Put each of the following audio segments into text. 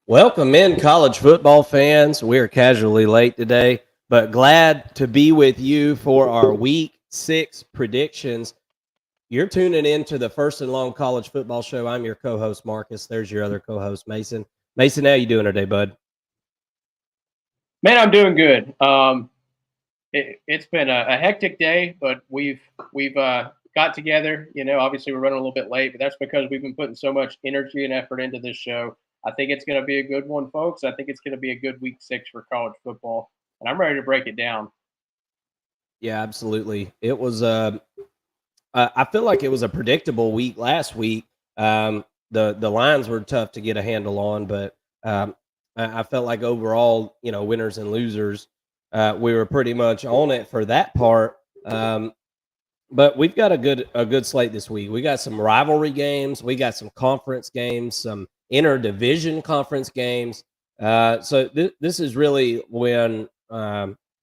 Welcome in, college football fans. We're casually late today, but glad to be with you for our week 6 predictions. You're tuning in to the First and Long College Football Show. I'm your co-host, Marcus. There's your other co-host, Mason. Mason, how you doing today, bud? Man, I'm doing good. It's been a hectic day, but we've got together. Obviously we're running a little bit late, but that's because we've been putting so much energy and effort into this show. I think it's going to be a good one, folks. I think it's going to be a good week 6 for college football, and I'm ready to break it down. Yeah, absolutely. It was I feel like it was a predictable week last week. The lines were tough to get a handle on, but I felt like overall, winners and losers, we were pretty much on it for that part. But we've got a good slate this week. We got some rivalry games, we got some conference games, some interdivision conference games. So this is really when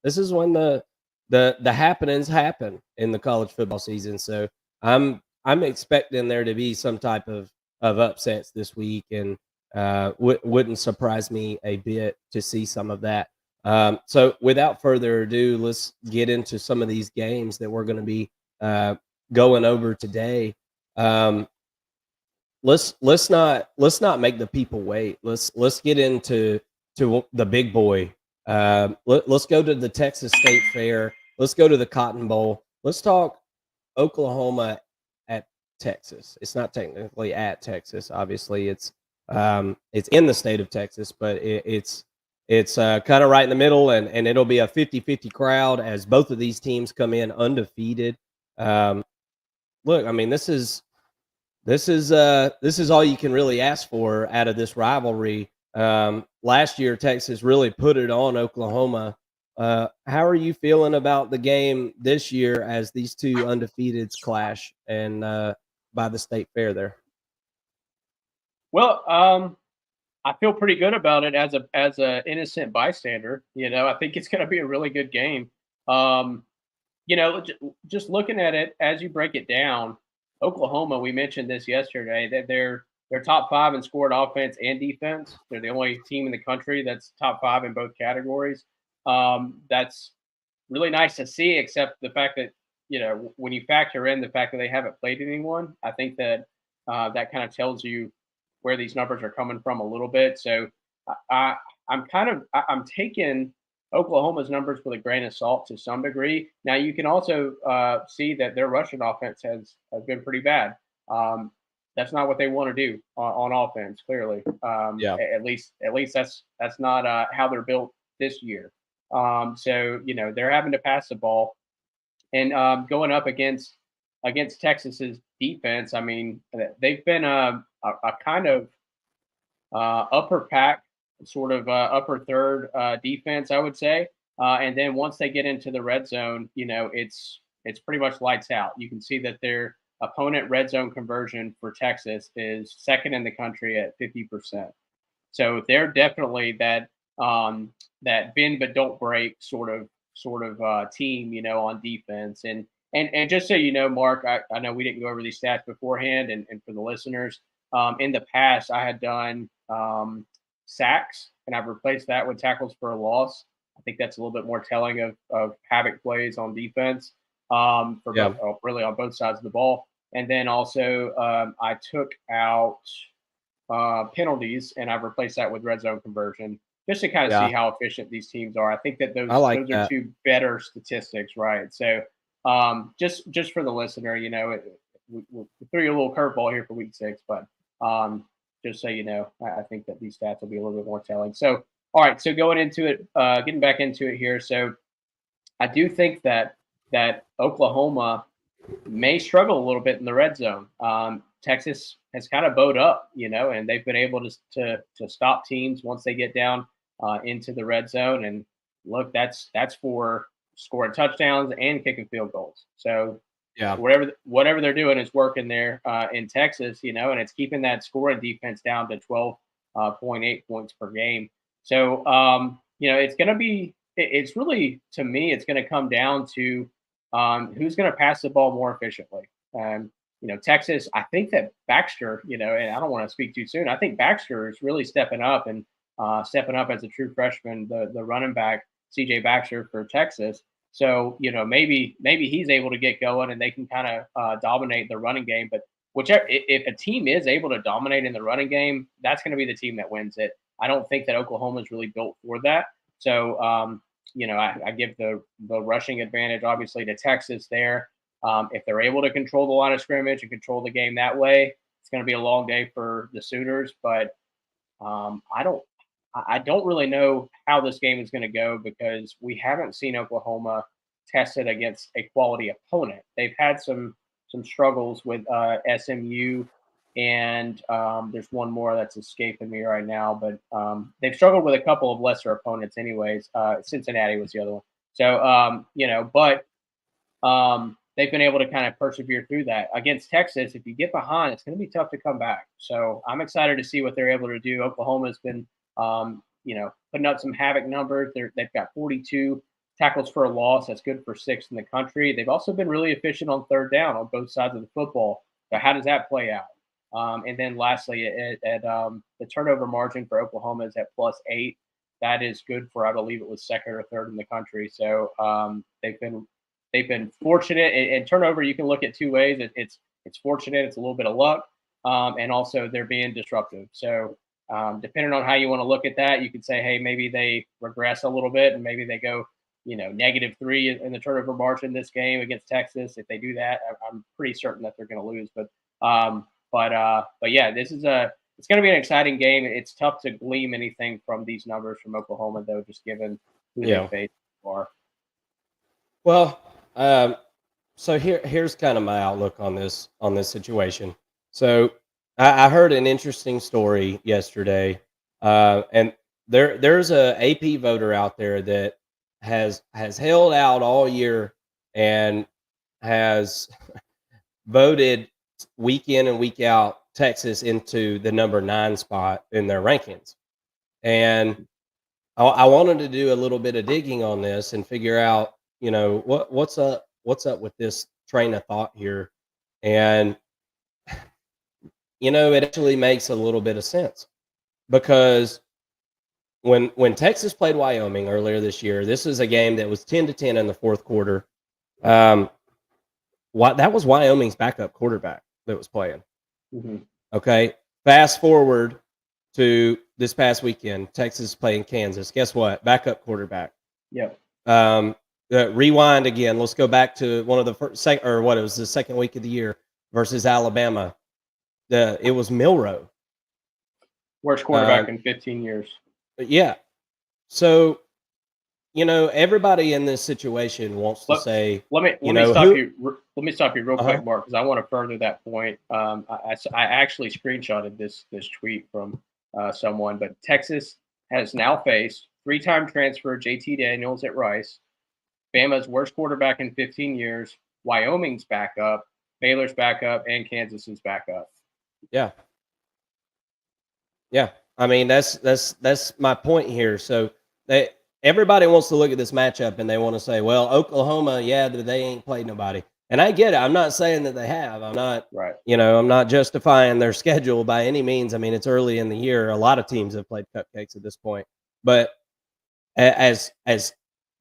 this is when the happenings happen in the college football season. So I'm expecting there to be some type of upsets this week, and wouldn't surprise me a bit to see some of that. So without further ado, let's get into some of these games that we're going to be uh, going over today. Um, let's not make the people wait. Let's get into the big boy. Let's go to the Texas State Fair. Let's go to the Cotton Bowl. Let's talk Oklahoma at Texas. It's not technically at Texas. Obviously, it's in the state of Texas, but it's kind of right in the middle, and it'll be a 50-50 crowd as both of these teams come in undefeated. Um, Look, I mean, this is all you can really ask for out of this rivalry. Last year, Texas really put it on Oklahoma. How are you feeling about the game this year as these two undefeateds clash and by the state fair there? Well, I feel pretty good about it as a innocent bystander. I think it's going to be a really good game. Um, just looking at it as you break it down, Oklahoma, we mentioned this yesterday, that they're top 5 in scored offense and defense. They're the only team in the country that's top 5 in both categories. That's really nice to see, except the fact that, when you factor in the fact that they haven't played anyone, I think that that kind of tells you where these numbers are coming from a little bit. So I, I'm taking Oklahoma's numbers with a grain of salt to some degree. Now you can also see that their rushing offense has been pretty bad. That's not what they want to do on offense. Clearly, Yeah. at least that's not how they're built this year. So they're having to pass the ball, and going up against Texas's defense. I mean, they've been a kind of upper pack, sort of upper third defense, I would say. And then once they get into the red zone, it's pretty much lights out. You can see that their opponent red zone conversion for Texas is second in the country at 50%. So they're definitely that bend but don't break sort of team, on defense. And just so you know, Mark, I know we didn't go over these stats beforehand, and for the listeners, in the past I had done sacks, and I've replaced that with tackles for a loss. I think that's a little bit more telling of havoc plays on defense, for Yeah. both, really on both sides of the ball. And then also I took out penalties, and I've replaced that with red zone conversion, just to kind of see Yeah. how efficient these teams are. I think that I those like those are that. two better statistics, right? So just for the listener, we threw you a little curveball here for week 6, but just so you know, I think that these stats will be a little bit more telling. So all right, so going into it, getting back into it here. So I do think that Oklahoma may struggle a little bit in the red zone. Texas has kind of bowed up, and they've been able to stop teams once they get down into the red zone. And look, that's for scoring touchdowns and kicking field goals. So Yeah. whatever they're doing is working there in Texas, and it's keeping that scoring defense down to 12.8 points per game. So it's going to be. It's really, to me, it's going to come down to who's going to pass the ball more efficiently. Texas, I think that Baxter, and I don't want to speak too soon. I think Baxter is really stepping up, and stepping up as a true freshman, the running back CJ Baxter for Texas. So maybe he's able to get going and they can kind of dominate the running game. But whichever if a team is able to dominate in the running game, that's going to be the team that wins it. I don't think that Oklahoma is really built for that. So I give the rushing advantage obviously to Texas there. If they're able to control the line of scrimmage and control the game that way, it's going to be a long day for the Sooners. But I don't really know how this game is going to go because we haven't seen Oklahoma tested against a quality opponent. They've had some struggles with SMU, and there's one more that's escaping me right now. But they've struggled with a couple of lesser opponents, anyways. Cincinnati was the other one. So but they've been able to kind of persevere through that. Against Texas, if you get behind, it's going to be tough to come back. So I'm excited to see what they're able to do. Oklahoma's been, putting up some havoc numbers. They've got 42 tackles for a loss. That's good for sixth in the country. They've also been really efficient on third down on both sides of the football. So how does that play out? And then lastly, the turnover margin for Oklahoma is at +8. That is good for, I believe it was second or third in the country. So they've been fortunate. And turnover, you can look at two ways. It's fortunate. It's a little bit of luck, and also they're being disruptive. So depending on how you want to look at that, you could say, hey, maybe they regress a little bit, and maybe they go, -3 in the turnover margin this game against Texas. If they do that, I'm pretty certain that they're going to lose. But yeah, it's going to be an exciting game. It's tough to glean anything from these numbers from Oklahoma, though, just given who they face so far. Well, so here's kind of my outlook on this situation. So I heard an interesting story yesterday, and there's a AP voter out there that has held out all year and has voted week in and week out Texas into the number 9 spot in their rankings, and I wanted to do a little bit of digging on this and figure out, what's up with this train of thought here, and it actually makes a little bit of sense because when Texas played Wyoming earlier this year, this is a game that was 10-10 in the fourth quarter. That was Wyoming's backup quarterback that was playing. Mm-hmm. Okay, fast forward to this past weekend, Texas playing Kansas. Guess what? Backup quarterback. Yep. Rewind again. Let's go back to one of the it was the second week of the year versus Alabama. It was Milroe. Worst quarterback in 15 years. Yeah. So, everybody in this situation wants to say. Let me stop you real quick, Mark, because I want to further that point. I actually screenshotted this tweet from someone, but Texas has now faced 3-time transfer JT Daniels at Rice, Bama's worst quarterback in 15 years, Wyoming's backup, Baylor's backup, and Kansas's backup. Yeah. Yeah. I mean, that's my point here. So everybody wants to look at this matchup and they want to say, well, Oklahoma, yeah, they ain't played nobody. And I get it. I'm not saying that they have. I'm not, right. I'm not justifying their schedule by any means. I mean, it's early in the year. A lot of teams have played cupcakes at this point. But as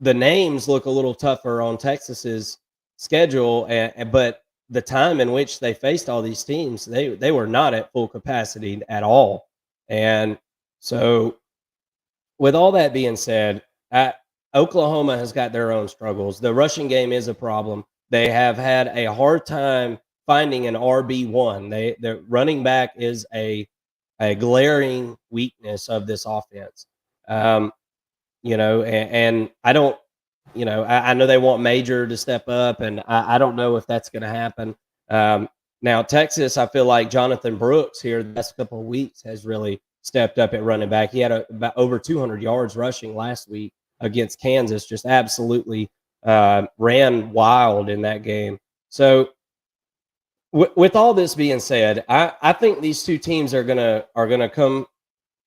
the names look a little tougher on Texas's schedule, but the time in which they faced all these teams, they were not at full capacity at all. And so with all that being said, Oklahoma has got their own struggles. The rushing game is a problem. They have had a hard time finding an RB1. The running back is a glaring weakness of this offense. And I don't, I know they want Major to step up, and I don't know if that's going to happen. Now, Texas, I feel like Jonathan Brooks here the last couple of weeks has really stepped up at running back. He had about over 200 yards rushing last week against Kansas, just absolutely ran wild in that game. So with all this being said, I think these two teams are gonna come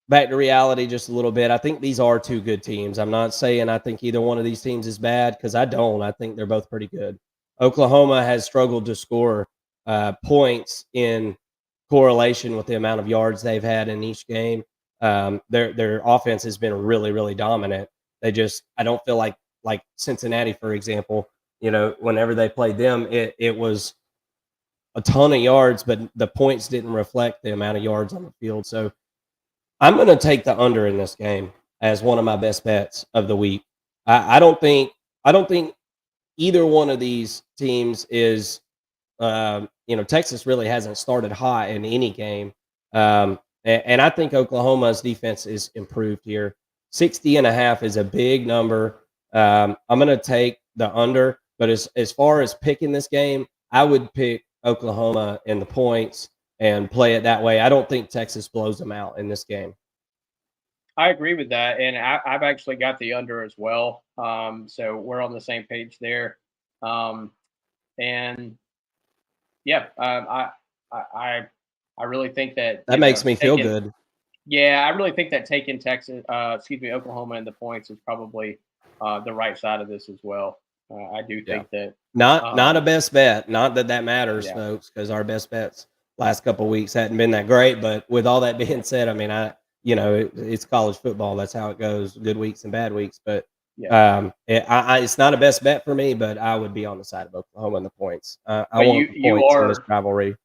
back to reality just a little bit. I think these are two good teams. I'm not saying I think either one of these teams is bad, because I don't. I think they're both pretty good. Oklahoma has struggled to score points in correlation with the amount of yards they've had in each game. Their offense has been really, really dominant. I don't feel like Cincinnati, for example. Whenever they played them, it was a ton of yards, but the points didn't reflect the amount of yards on the field. So I'm going to take the under in this game as one of my best bets of the week. I don't think either one of these teams is Texas really hasn't started hot in any game. And I think Oklahoma's defense is improved here. 60.5 is a big number. I'm going to take the under, but as far as picking this game, I would pick Oklahoma in the points and play it that way. I don't think Texas blows them out in this game. I agree with that, and I've actually got the under as well. So we're on the same page there. Um, and yeah, I I I really think that That makes me feel taking good. yeah, I really think that taking Texas, excuse me, Oklahoma in the points is probably the right side of this as well. I do Yeah. think that. Not a Um, best bet. Not that that matters, yeah, folks, because our best bets last couple of weeks hadn't been that great. But with all that being said, I mean, it's college football. That's how it goes. Good weeks and bad weeks. But yeah. it's not a best bet for me. But I would be on the side of Oklahoma in the points. I But want you the you points in this rivalry.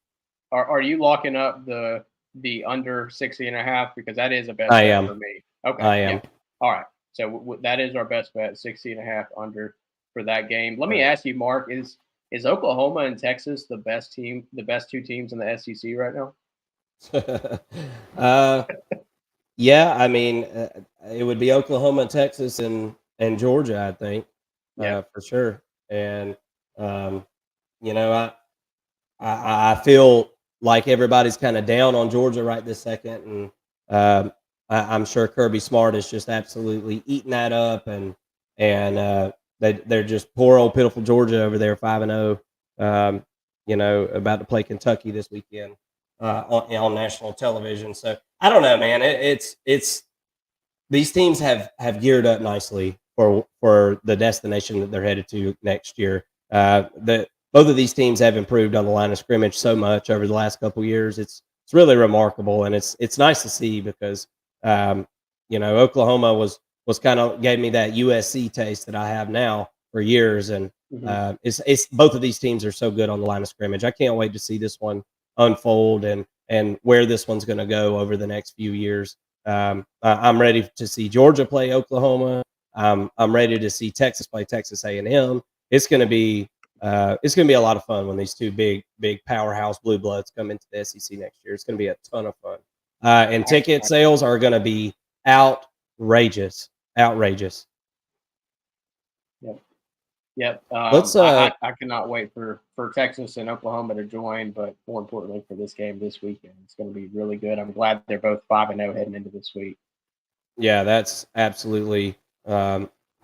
are you locking up the under 60.5 because that is a best I bet am. for me. Okay, I yeah. am. All right. So that is our best bet, 60.5 under for that game. Let All me right. ask you, Mark, is Oklahoma and Texas the best two teams in the SEC right now? uh, Yeah, I mean, it would be Oklahoma, Texas, and Georgia, I think, Yeah. for sure. And um, you know, I feel like everybody's kind of down on Georgia right this second, and I'm sure Kirby Smart is just absolutely eating that up, and they're just poor old pitiful Georgia over there, 5-0. About to play Kentucky this weekend on national television. So I don't know, man. It's these teams have geared up nicely for the destination that they're headed to next year. The Both of these teams have improved on the line of scrimmage so much over the last couple years. It's really remarkable, and it's nice to see because Oklahoma was kind of gave me that USC taste that I have now for years, and Hmm. it's both of these teams are so good on the line of scrimmage. I can't wait to see this one unfold and where this one's going to go over the next few years. I'm ready to see Georgia play Oklahoma. I'm ready to see Texas play Texas A&M. It's going to be a lot of fun when these two big powerhouse blue bloods come into the SEC next year. It's going to be a ton of fun, and ticket sales are going to be outrageous, outrageous. Yep. Yep. Let's I cannot wait for Texas and Oklahoma to join, but more importantly for this game this weekend, it's going to be really good. I'm glad they're both 5-0 heading into this week. Yeah, that's absolutely,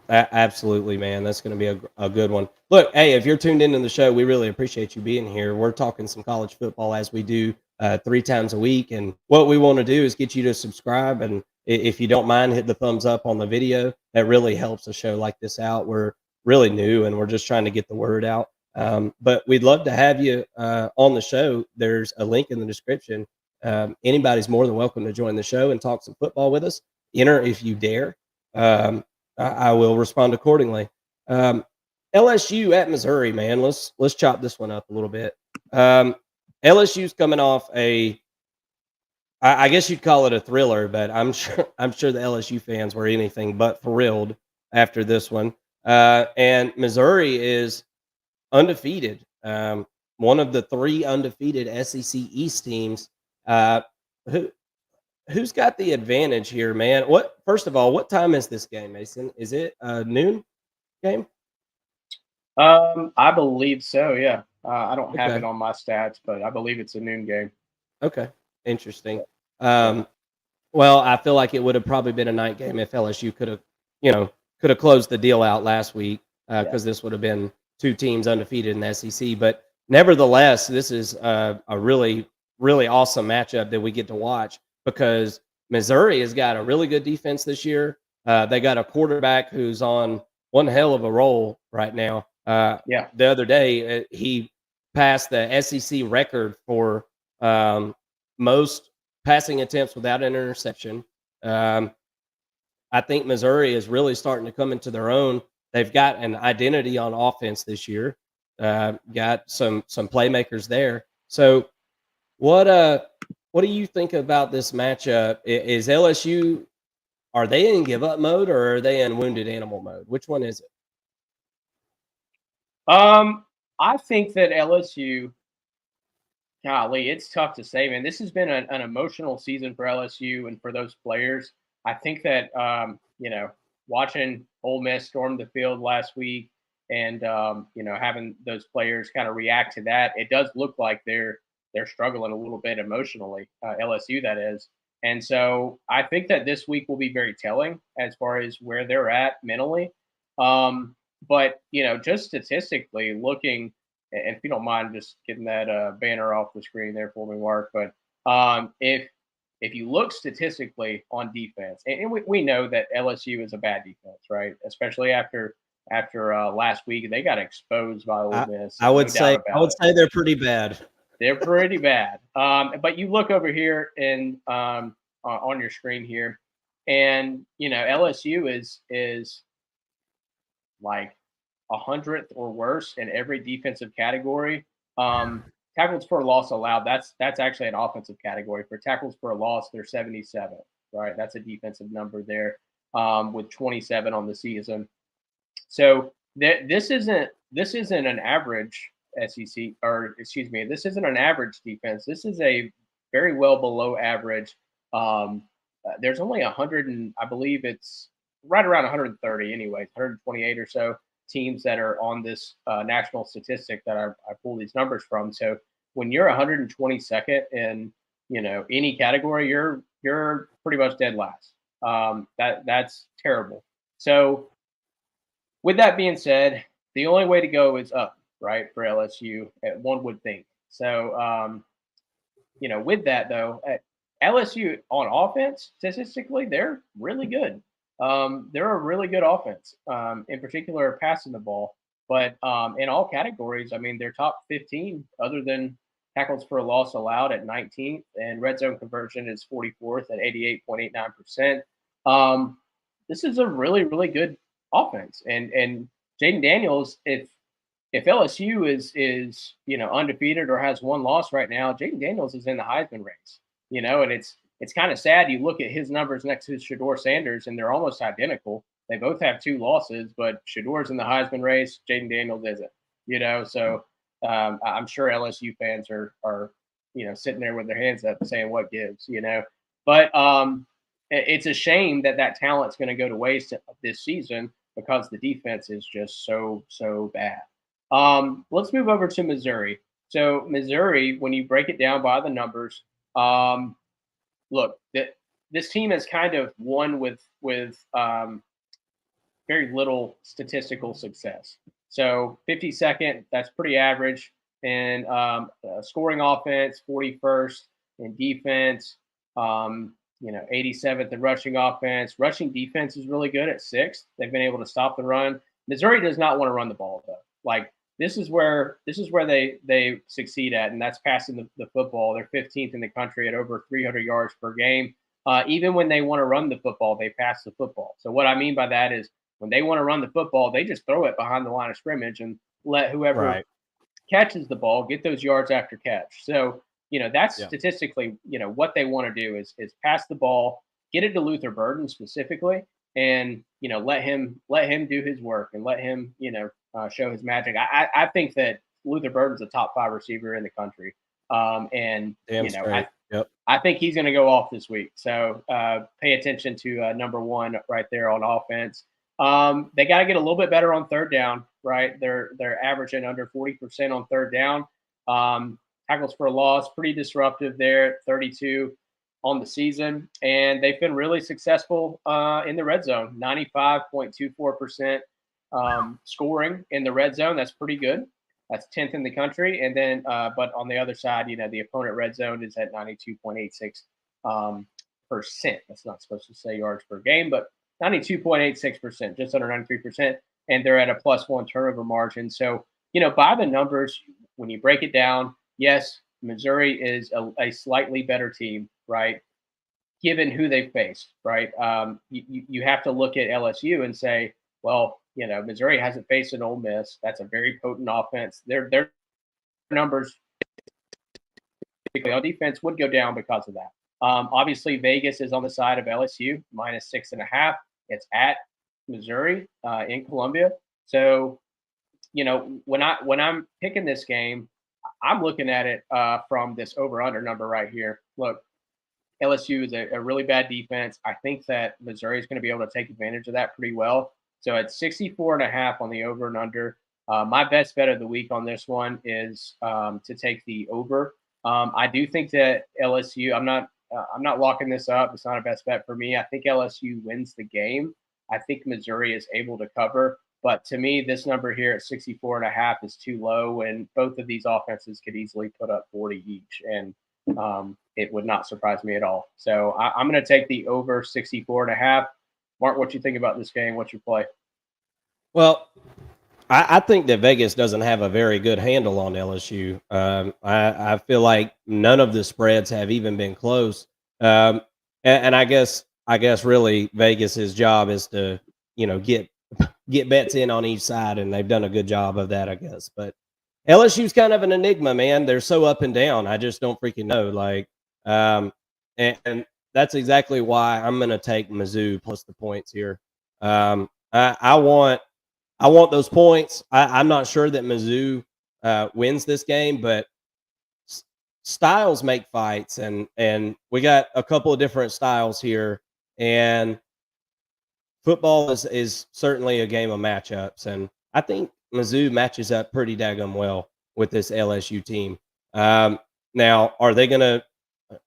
absolutely, man. That's going to be a good one. Look, hey, if you're tuned into the show, we really appreciate you being here. We're talking some college football as we do 3 times a week, and what we want to do is get you to subscribe. And if you don't mind, hit the thumbs up on the video. That really helps a show like this out. We're really new, and we're just trying to get the word out. But we'd love to have you on the show. There's a link in the description. Anybody's more than welcome to join the show and talk some football with us. Enter if you dare. I will respond accordingly. Um, LSU at Missouri, man. Let's chop this one up a little bit. LSU's coming off I guess you'd call it a thriller, but I'm sure the LSU fans were anything but thrilled after this one. And Missouri is undefeated. One of the three undefeated SEC East teams. Uh, who Who's got the advantage here, man? First of all, what time is this game, Mason? Is it a noon game? I believe so. Yeah. I don't have it Okay. on my stats, but I believe it's a noon game. Okay. Interesting. Yeah. Um, well, I feel like it would have probably been a night game if LSU you know, could have closed the deal out last week Yeah. because this would have been two teams undefeated in the SEC. But nevertheless, this is a really, really awesome matchup that we get to watch because Missouri has got a really good defense this year. They got a quarterback who's on one hell of a roll right now. Yeah. The other day, he passed the SEC record for most passing attempts without an interception. Um, I think Missouri is really starting to come into their own. They've got an identity on offense this year. Got some playmakers there. So what do you think about this matchup? Is LSU, are they in give up mode or are they in wounded animal mode? Which one is it? I think that LSU, golly, it's tough to say, man. This has been an emotional season for LSU and for those players. I think that watching Ole Miss storm the field last week and having those players kind of react to that, it does look like they're struggling a little bit emotionally. LSU, that is. And so I think that this week will be very telling as far as where they're at mentally. But just statistically looking, and if you don't mind just getting that banner off the screen there for me, Mark. But if you look statistically on defense, and we know that LSU is a bad defense, right? Especially after last week, they got exposed by Ole I, Miss, I no would doubt say I about would it. say they're pretty bad. They're pretty bad. But you look over here and on your screen here, and LSU is like 100th or worse in every defensive category. Tackles for a loss allowed. That's actually an offensive category. For tackles for a loss, they're 77th. Right, that's a defensive number there, with 27 on the season. So this isn't an average SEC, or excuse me, this isn't an average defense. This is a very well below average. There's only 100, and I believe it's right around 130, anyways, 128 or so teams that are on this national statistic that I pull these numbers from. So when you're 122nd in any category, you're pretty much dead last. That's terrible. So with that being said, the only way to go is up, right, for LSU, one would think. So, with that though, LSU on offense, statistically, they're really good. They're a really good offense, in particular passing the ball. But in all categories, I mean, they're top 15, other than tackles for a loss allowed at 19th, and red zone conversion is 44th at 88.89%. This is a really, really good offense. And Jaden Daniels, if LSU is undefeated or has one loss right now, Jaden Daniels is in the Heisman race. And it's kind of sad. You look at his numbers next to Shador Sanders, and they're almost identical. They both have 2 losses, but Shador's in the Heisman race. Jaden Daniels isn't. So I'm sure LSU fans are sitting there with their hands up saying what gives. But it's a shame that talent's going to go to waste this season because the defense is just so bad. Let's move over to Missouri. So Missouri, when you break it down by the numbers, look, this team has kind of won with very little statistical success. So 52nd, that's pretty average. And scoring offense, 41st in defense. 87th in rushing offense. Rushing defense is really good at 6th. They've been able to stop the run. Missouri does not want to run the ball though. Like this is where they succeed at, and that's passing the football. They're 15th in the country at over 300 yards per game. Even when they want to run the football, they pass the football. So what I mean by that is when they want to run the football, they just throw it behind the line of scrimmage and let whoever Right. catches the ball get those yards after catch. So that's Yeah. statistically what they want to do is pass the ball, get it to Luther Burden specifically, and let him do his work and let him show his magic. I think that Luther Burden's a top 5 receiver in the country, and Damn straight. Yep. I think he's going to go off this week. So pay attention to number 1 right there on offense. They got to get a little bit better on third down, right? They're averaging under 40% on third down. Tackles for a loss, pretty disruptive there at 32 on the season, and they've been really successful in the red zone, 95.24% scoring in the red zone. That's pretty good. That's 10th in the country. And then, but on the other side, the opponent red zone is at 92.86 percent. That's not supposed to say yards per game, but 92.86%, just under 93%. And they're at a +1 turnover margin. So, by the numbers, when you break it down, yes, Missouri is a slightly better team, right? given who they faced, right? You have to look at LSU and say, well, Missouri hasn't faced an Ole Miss. That's a very potent offense. Their numbers on defense would go down because of that. Obviously, Vegas is on the side of LSU, -6.5. It's at Missouri in Columbia. So, when I'm picking this game, I'm looking at it from this over/under number right here. Look, LSU is a really bad defense. I think that Missouri is going to be able to take advantage of that pretty well. So at 64.5 on the over and under, my best bet of the week on this one is to take the over. I do think that LSU. I'm not locking this up. It's not a best bet for me. I think LSU wins the game. I think Missouri is able to cover. But to me, this number here at 64.5 is too low, and both of these offenses could easily put up 40 each. And it would not surprise me at all. So I'm going to take the over 64.5. Mark, what you think about this game? What's your play? Well, I think that Vegas doesn't have a very good handle on LSU. I feel like none of the spreads have even been close. And I guess really Vegas's job is to get bets in on each side, and they've done a good job of that, I guess. But LSU's kind of an enigma, man. They're so up and down. I just don't freaking know. And that's exactly why I'm going to take Mizzou plus the points here. I want those points. I'm not sure that Mizzou wins this game, but styles make fights, and we got a couple of different styles here, and football is certainly a game of matchups, and I think Mizzou matches up pretty daggum well with this LSU team. Now, are they going to?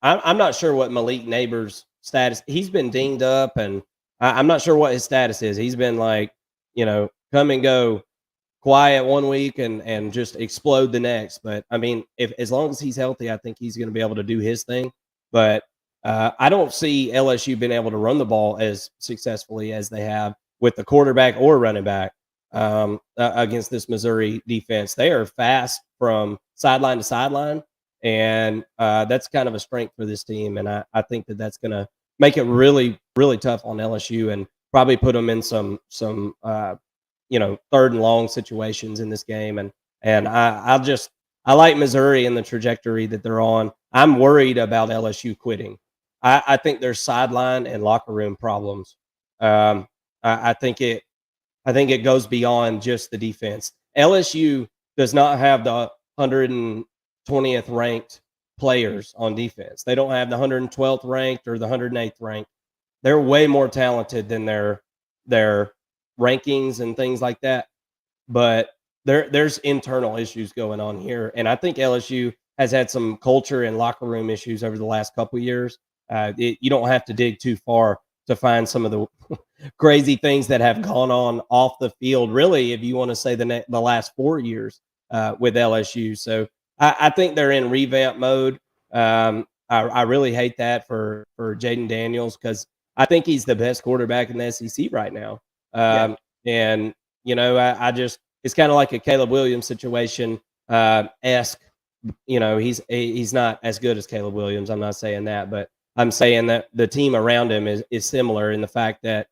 I'm not sure what Malik Neighbors' status. He's been dinged up, and I'm not sure what his status is. He's been like, come and go, quiet one week and just explode the next. But I mean, if as long as he's healthy, I think he's going to be able to do his thing. But I don't see LSU being able to run the ball as successfully as they have with the quarterback or running back against this Missouri defense. They are fast from sideline to sideline, and that's kind of a strength for this team. And I think that that's going to make it really, really tough on LSU and probably put them in some third and long situations in this game. And I like Missouri and the trajectory that they're on. I'm worried about LSU quitting. I think there's sideline and locker room problems. I think it goes beyond just the defense. LSU does not have the 120th ranked players on defense. They don't have the 112th ranked or the 108th ranked. They're way more talented than their rankings and things like that. But there's internal issues going on here, and I think LSU has had some culture and locker room issues over the last couple of years. You don't have to dig too far to find some of the crazy things that have gone on off the field. Really, if you want to say the last 4 years with LSU, so I think they're in revamp mode. I really hate that for Jaden Daniels because I think he's the best quarterback in the SEC right now. And I just it's kind of like a Caleb Williams situation esque. He's not as good as Caleb Williams. I'm not saying that, but I'm saying that the team around him is similar in the fact that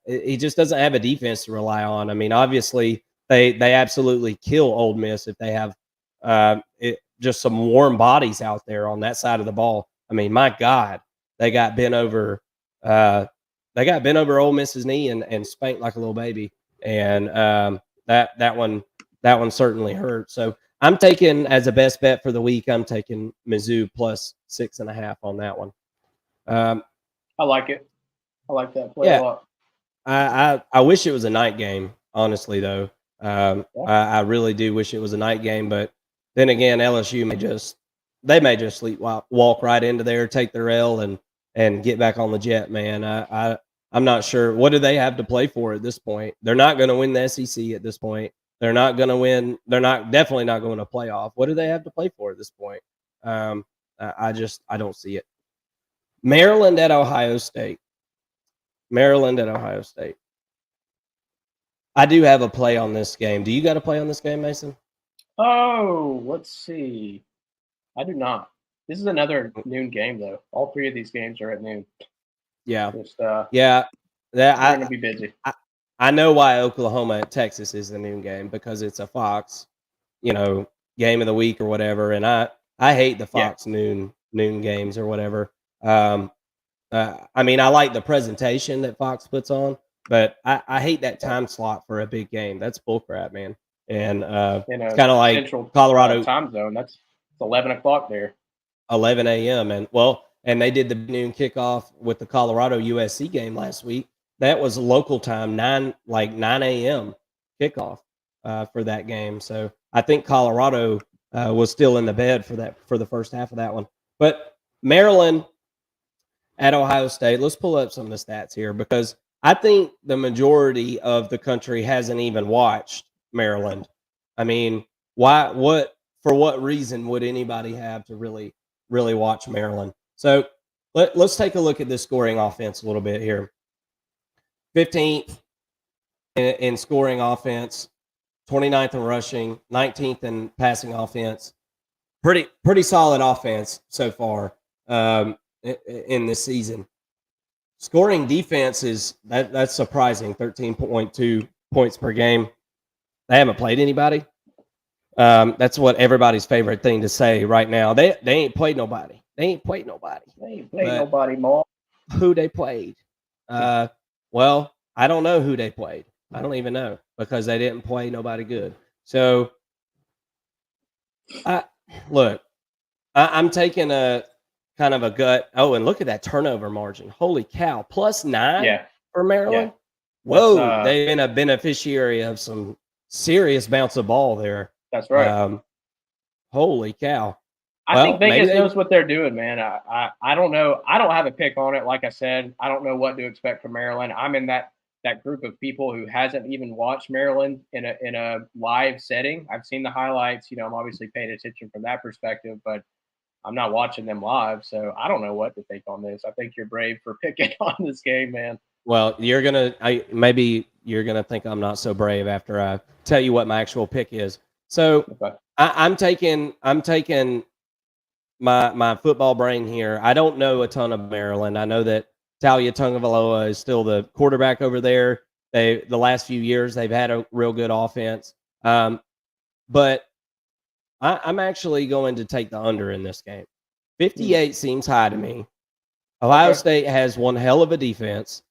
he just doesn't have a defense to rely on. I mean, obviously they absolutely kill Ole Miss if they have just some warm bodies out there on that side of the ball. I mean, my God, they got bent over. They got bent over Ole Miss's knee and spanked like a little baby, and that one certainly hurt. So I'm taking as a best bet for the week. I'm taking Mizzou plus 6.5 on that one. I like it. I like that play a lot. I wish it was a night game. Honestly, though, I really do wish it was a night game. But then again, LSU may just walk right into there, take their L, and get back on the jet. Man, I'm not sure. What do they have to play for at this point? They're not going to win the SEC at this point. They're not going to win. They're definitely not going to playoff. What do they have to play for at this point? I don't see it. Maryland at Ohio State. I do have a play on this game. Do you got a play on this game, Mason? Oh, let's see. I do not. This is another noon game though. All three of these games are at noon. Yeah, Just yeah. we're gonna That be busy. I know why Oklahoma at Texas is the noon game because it's a Fox, you know, game of the week or whatever. And I hate the Yeah, Fox noon games or whatever. Um, I mean, I like the presentation that Fox puts on, but I hate that yeah. time slot for a big game. That's bullcrap, man. And In it's a kind of like central Colorado time zone. It's 11 o'clock there. 11 a.m. And they did the noon kickoff with the Colorado USC game last week. That was local time 9 a.m. kickoff for that game. So I think Colorado was still in the bed for the first half of that one. But Maryland at Ohio State. Let's pull up some of the stats here because I think the majority of the country hasn't even watched Maryland. I mean, why? What for? What reason would anybody have to really watch Maryland? So let's take a look at this scoring offense a little bit here. 15th in scoring offense, 29th in rushing, 19th in passing offense. Pretty solid offense so far in this season. Scoring defense that's surprising. 13.2 points per game. They haven't played anybody. That's what everybody's favorite thing to say right now. They ain't played nobody. They ain't played nobody. They ain't played But nobody more. who they played? Well, I don't know who they played. I don't even know because they didn't play nobody good. So, I look. I'm taking a kind of a gut. Oh, and look at that turnover margin. Holy cow. +9 Yeah, for yeah. Maryland. That's Whoa. They've been a beneficiary of some serious bounce of ball there. that's right. Um, holy cow. I think Well, maybe Vegas they. knows what they're doing, man. I don't know. I don't have a pick on it. Like I said, I don't know what to expect from Maryland. I'm in that group of people who hasn't even watched Maryland in a live setting. I've seen the highlights. I'm obviously paying attention from that perspective, but I'm not watching them live, so I don't know what to think on this. I think you're brave for picking on this game, man. Well, maybe you're gonna think I'm not so brave after I tell you what my actual pick is. So Okay. I'm taking my football brain here. I don't know a ton of Maryland. I know that Talia Tungavaloa is still the quarterback over there. The last few years they've had a real good offense, but I'm actually going to take the under in this game. 58 seems high to me. Ohio Okay. State has one hell of a defense.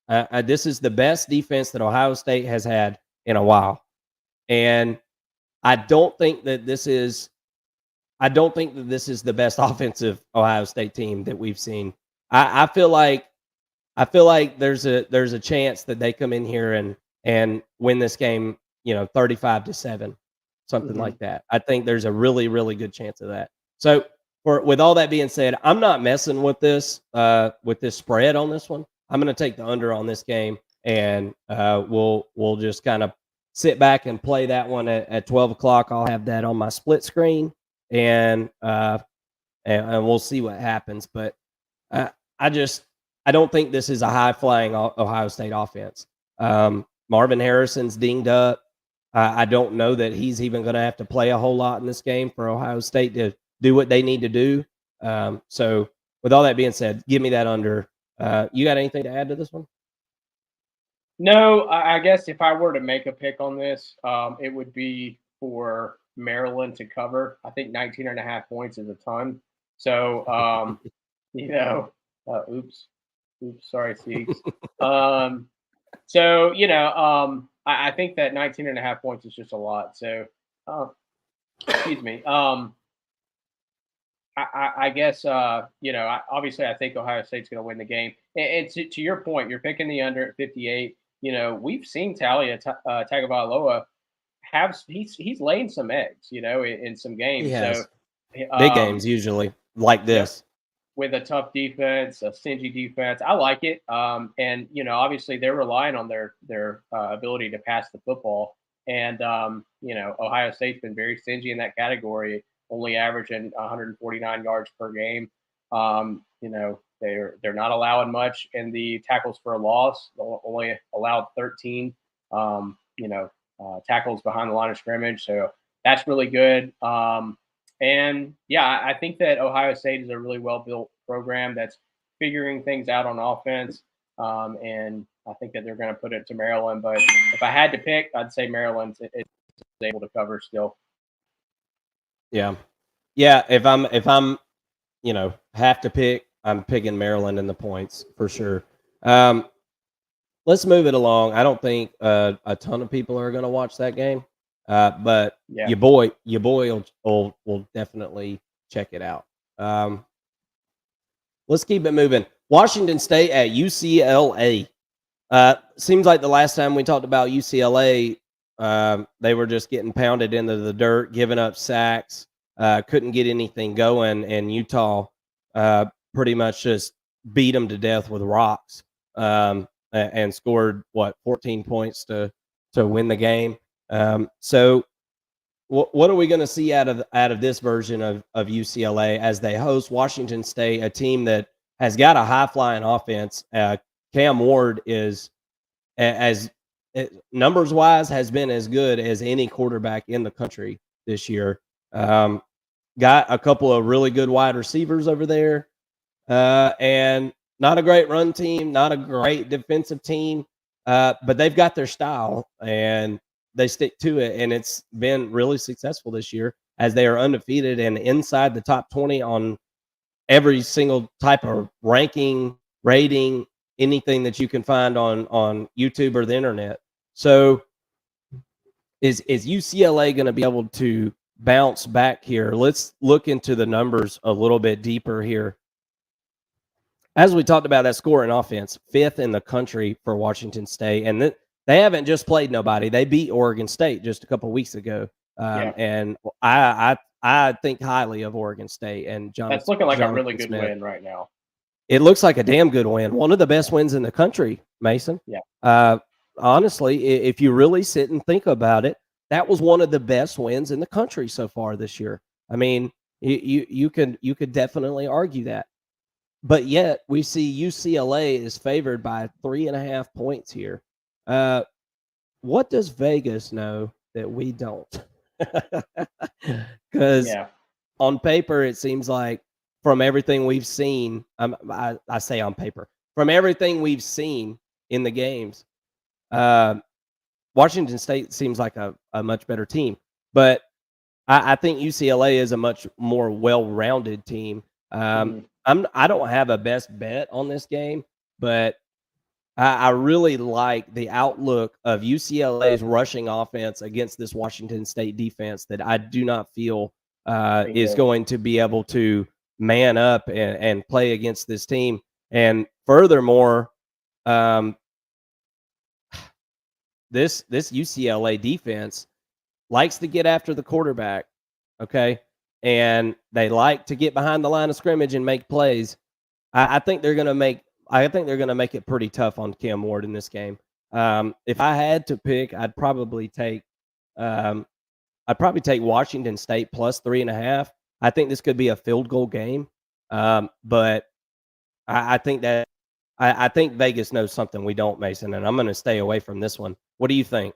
This is the best defense that Ohio State has had in a while, and I don't think that this is I don't think that this is the best offensive Ohio State team that we've seen. I feel like there's a chance that they come in here and win this game, 35-7, something Mm-hmm. like that. I think there's a really really good chance of that. So with all that being said, I'm not messing with this spread on this one. I'm going to take the under on this game, and we'll just kind of sit back and play that one at 12 o'clock. I'll have that on my split screen, and and we'll see what happens. But uh, I just I don't think this is a high flying Ohio State offense. Marvin Harrison's dinged up. I don't know that he's even going to have to play a whole lot in this game for Ohio State to do what they need to do. So, with all that being said, give me that under. You got anything to add to this one? No, I guess if I were to make a pick on this, it would be for Maryland to cover. I think 19 and a half points is a ton. So, you know, oops, sorry, Siegs. Um, so, I think that 19 and a half points is just a lot. So, uh, excuse me. I guess obviously I think Ohio State's going to win the game. And to your point, you're picking the under at 58. We've seen Tagovailoa have he's laying some eggs, in some He games. So, has big um, games usually like yep, this. with a tough defense, a stingy defense, I like it. And obviously they're relying on their ability to pass the football. And Ohio State's been very stingy in that category, only averaging 149 yards per game. They're not allowing much in the tackles for a loss. Only allowed 13. Tackles behind the line of scrimmage. So that's really good. And yeah, I think that Ohio State is a really well built program that's figuring things out on offense. And I think that they're going to put it to Maryland. But if I had to pick, I'd say Maryland is able to cover still. Yeah. Yeah, if I'm have to pick, I'm picking Maryland in the points for sure. Um, let's move it along. I don't think a ton of people are going to watch that game, but Yeah. your boy will definitely check it out. Um, let's keep it moving. Washington State at UCLA. Seems like the last time we talked about UCLA, they were just getting pounded into the dirt, giving up sacks, couldn't get anything going, and Utah pretty much just beat them to death with rocks, and scored 14 points to win the game. So what are we going to see out of this version of UCLA as they host Washington State, a team that has got a high flying offense? Cam Ward is as numbers wise has been as good as any quarterback in the country this year. Got a couple of really good wide receivers over there, and not a great run team, not a great defensive team, but they've got their style and they stick to it, and it's been really successful this year as they are undefeated and inside the top 20 on every single type of ranking, rating, anything that you can find on YouTube or the internet. So is UCLA going to be able to bounce back here? Let's look into the numbers a little bit deeper here. As we talked about, that scoring offense, fifth in the country for Washington State, and they haven't just played nobody. They beat Oregon State just a couple weeks ago, Yeah. and I think highly of Oregon State and That's looking like a really Jonathan good Smith. win right now. It looks like a damn good win. One of the best wins in the country, Mason. Yeah. Honestly, if you really sit and think about it, that was one of the best wins in the country so far this year. I mean, you could definitely argue that. But yet we see UCLA is favored by 3.5 points here. What does Vegas know that we don't? Because Yeah. on paper, it seems like from everything we've seen, I say on paper, from everything we've seen in the games, uh, Washington State seems like a much better team. But I think UCLA is a much more well-rounded team. Mhm. I don't have a best bet on this game, but I really like the outlook of UCLA's rushing offense against this Washington State defense that I do not feel Me is too. going to be able to man up and play against this team. And furthermore, um, this UCLA defense likes to get after the quarterback, okay? And they like to get behind the line of scrimmage and make plays. I think they're going to make. I think they're going to make it pretty tough on Cam Ward in this game. If I had to pick, Um, I'd probably take Washington State plus 3.5. I think this could be a field goal game, but I think that I think Vegas knows something we don't, Mason, and I'm going to stay away from this one. What do you think?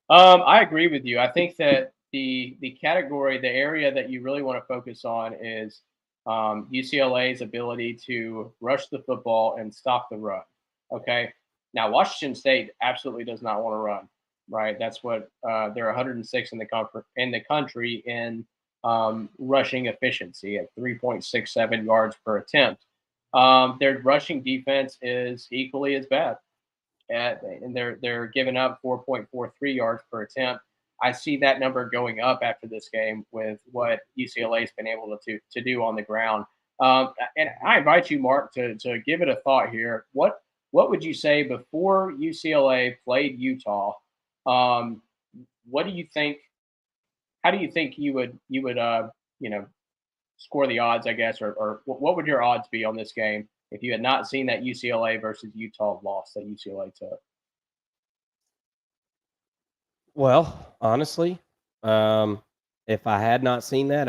I agree with you. I think that the category, the area that you really want to focus on is UCLA's ability to rush the football and stop the run. Okay. Now Washington State absolutely does not want to run. Right. That's what they're 106 in the country in rushing efficiency at 3.67 yards per attempt. Their rushing defense is equally as bad and they're giving up 4.43 yards per attempt. I see that number going up after this game with what UCLA has been able to do on the ground. And I invite you, Mark, to give it a thought here. What would you say before UCLA played Utah? Um, what do you think? How do you think you would you know score the odds? I guess, or what would your odds be on this game if you had not seen that UCLA versus Utah loss that UCLA took? Well, honestly, um, if I had not seen that,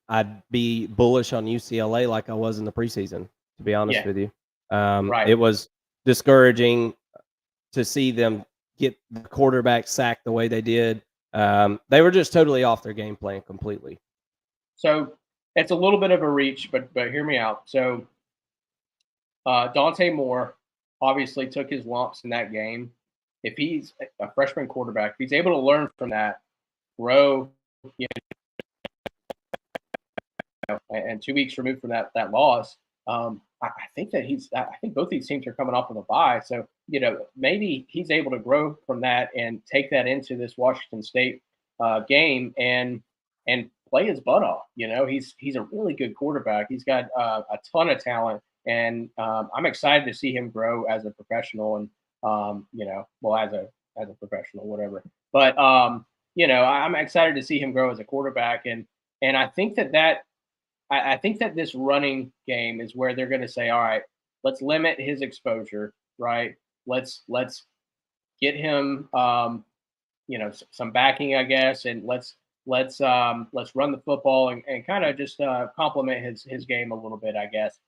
I'd be bullish on UCLA like I was in the preseason. To be honest Yeah, with you, right. it was discouraging to see them get the quarterback sacked the way they did. They were just totally off their game plan completely. So it's a little bit of a reach, but hear me out. So Dante Moore obviously took his lumps in that game. If he's a freshman quarterback, if he's able to learn from that, grow, you and 2 weeks removed from that loss, I think that I think both these teams are coming off of a bye, so maybe he's able to grow from that and take that into this Washington State game and play his butt off. He's a really good quarterback. He's got a ton of talent, and I'm excited to see him grow as a professional and well, as a professional, whatever. But I'm excited to see him grow as a quarterback, and I think that this running game is where they're going to say, all right, let's limit his exposure, right? Let's get him, some backing, I guess, and let's run the football and kind of just complement his game a little bit, I guess.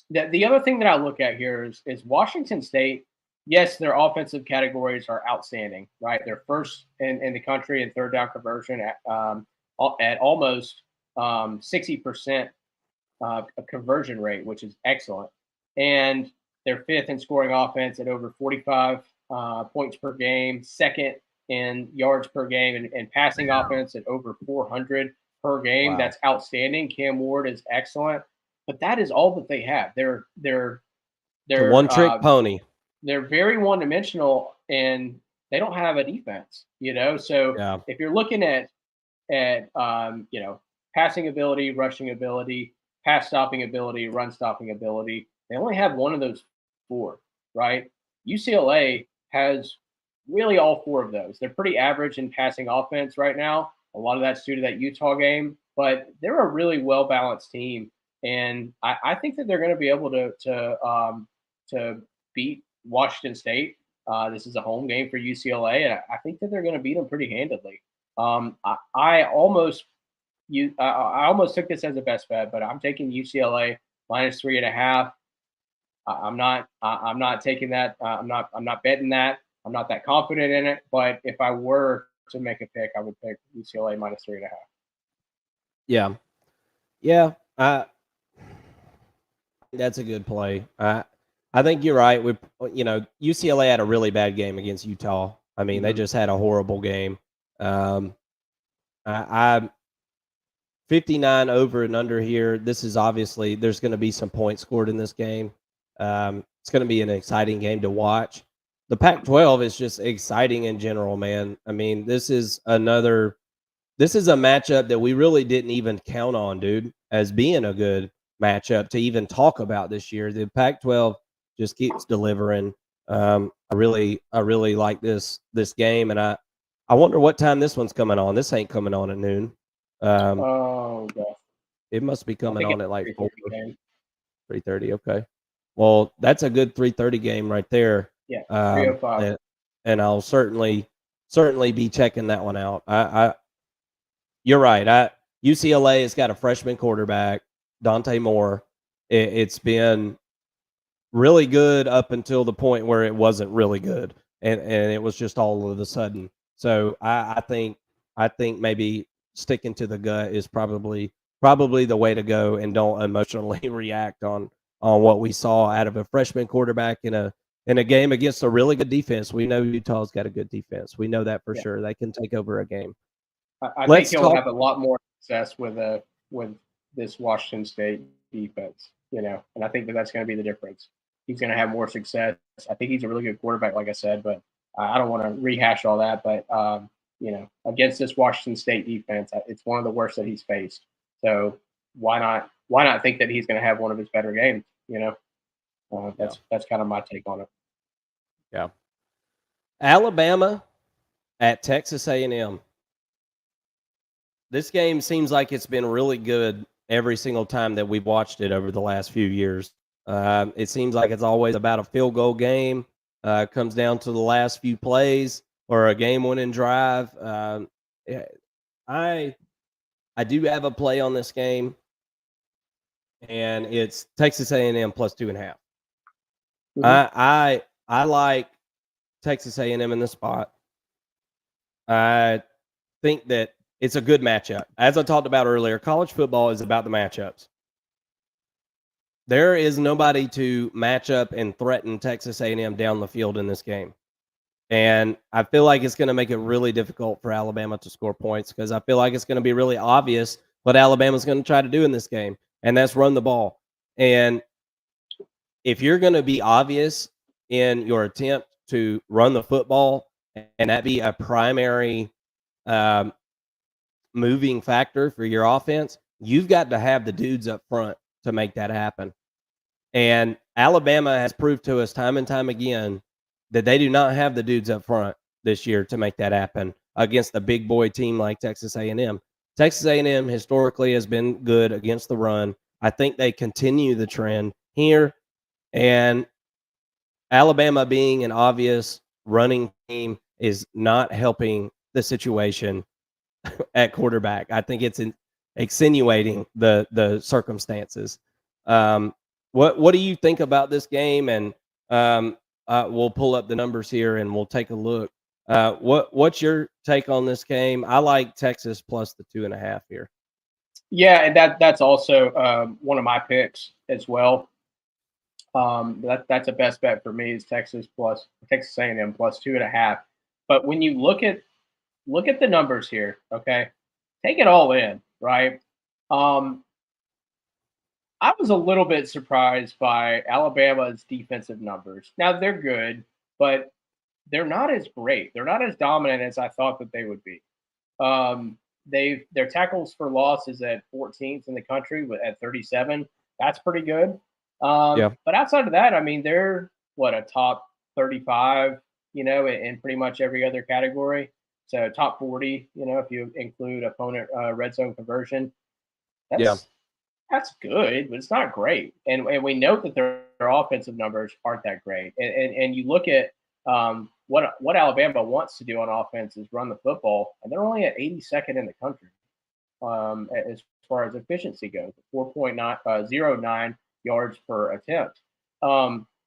The other thing that I look at here is Washington State. Yes, their offensive categories are outstanding, right? They're first in the country in third down conversion at almost 60% a conversion rate, which is excellent. And they're fifth in scoring offense at over 45 points per game, second in yards per game, and passing offense at over 400 per game. Wow. That's outstanding. Cam Ward is excellent, but that is all that they have. They're The one trick pony. They're very one dimensional, and they don't have a defense. So Yeah. if you're looking at passing ability, rushing ability, pass stopping ability, run stopping ability. They only have one of those four, right? UCLA has really all four of those. They're pretty average in passing offense right now. A lot of that's due to that Utah game, but they're a really well balanced team, and I think that they're going to be able to beat Washington State. This is a home game for UCLA, and I think that they're going to beat them pretty handedly. I almost took this as a best bet, but I'm taking UCLA minus 3.5. I'm not taking that. I'm not betting that. I'm not that confident in it. But if I were to make a pick, I would pick UCLA minus 3.5. Yeah. Yeah. That's a good play. I think you're right. UCLA had a really bad game against Utah. I mean, they just had a horrible game. I 59 over and under here. This is obviously there's going to be some points scored in this game. It's going to be an exciting game to watch. The Pac-12 is just exciting in general, man. I mean, this is a matchup that we really didn't even count on, dude, as being a good matchup to even talk about this year. The Pac-12 just keeps delivering. I really like this game, and I wonder what time this one's coming on. This ain't coming on at noon. Oh, God. It must be coming on at like 3:30. Okay. Well, that's a good 3:30 game right there. Yeah, 3:05. And I'll certainly be checking that one out. You're right. UCLA has got a freshman quarterback, Dante Moore. It's been really good up until the point where it wasn't really good, and it was just all of a sudden. So I think maybe sticking to the gut is probably the way to go, and don't emotionally react on what we saw out of a freshman quarterback in a game against a really good defense. We know Utah's got a good defense. We know that for sure. They can take over a game. I think he'll have a lot more success with this Washington State defense, and I think that's going to be the difference. He's going to have more success. I think he's a really good quarterback, like I said, but I don't want to rehash all that. But against this Washington State defense, it's one of the worst that he's faced. So why not think that he's going to have one of his better games? That's kind of my take on it. Yeah. Alabama at Texas A&M. This game seems like it's been really good every single time that we've watched it over the last few years. It seems like it's always about a field goal game. Comes down to the last few plays or a game-winning drive. I do have a play on this game, and it's Texas A&M plus 2.5. I like Texas A&M in this spot. I think that it's a good matchup. As I talked about earlier, college football is about the matchups. There is nobody to match up and threaten Texas A&M down the field in this game. And I feel like it's going to make it really difficult for Alabama to score points because I feel like it's going to be really obvious what Alabama's going to try to do in this game, and that's run the ball. And if you're going to be obvious in your attempt to run the football and that be a primary um, moving factor for your offense, you've got to have the dudes up front to make that happen. And Alabama has proved to us time and time again that they do not have the dudes up front this year to make that happen against a big boy team like Texas A&M. Texas A&M historically has been good against the run. I think they continue the trend here, and Alabama being an obvious running team is not helping the situation at quarterback. I think it's extenuating the circumstances. What do you think about this game? And we'll pull up the numbers here and we'll take a look. What's your take on this game? I like Texas plus the 2.5 here. Yeah, and that's also one of my picks as well. That's a best bet for me is Texas A&M plus 2.5. But when you look at the numbers here, okay, take it all in, right? I was a little bit surprised by Alabama's defensive numbers. Now they're good, but they're not as great. They're not as dominant as I thought that they would be. Their tackles for loss is at 14th in the country at 37. That's pretty good. Yeah. But outside of that, I mean, they're a top 35, in pretty much every other category. So top 40, if you include opponent red zone conversion. That's good, but it's not great. And we note that their offensive numbers aren't that great. And you look at what Alabama wants to do on offense is run the football, and they're only at 82nd in the country as far as efficiency goes, 4.09 yards per attempt.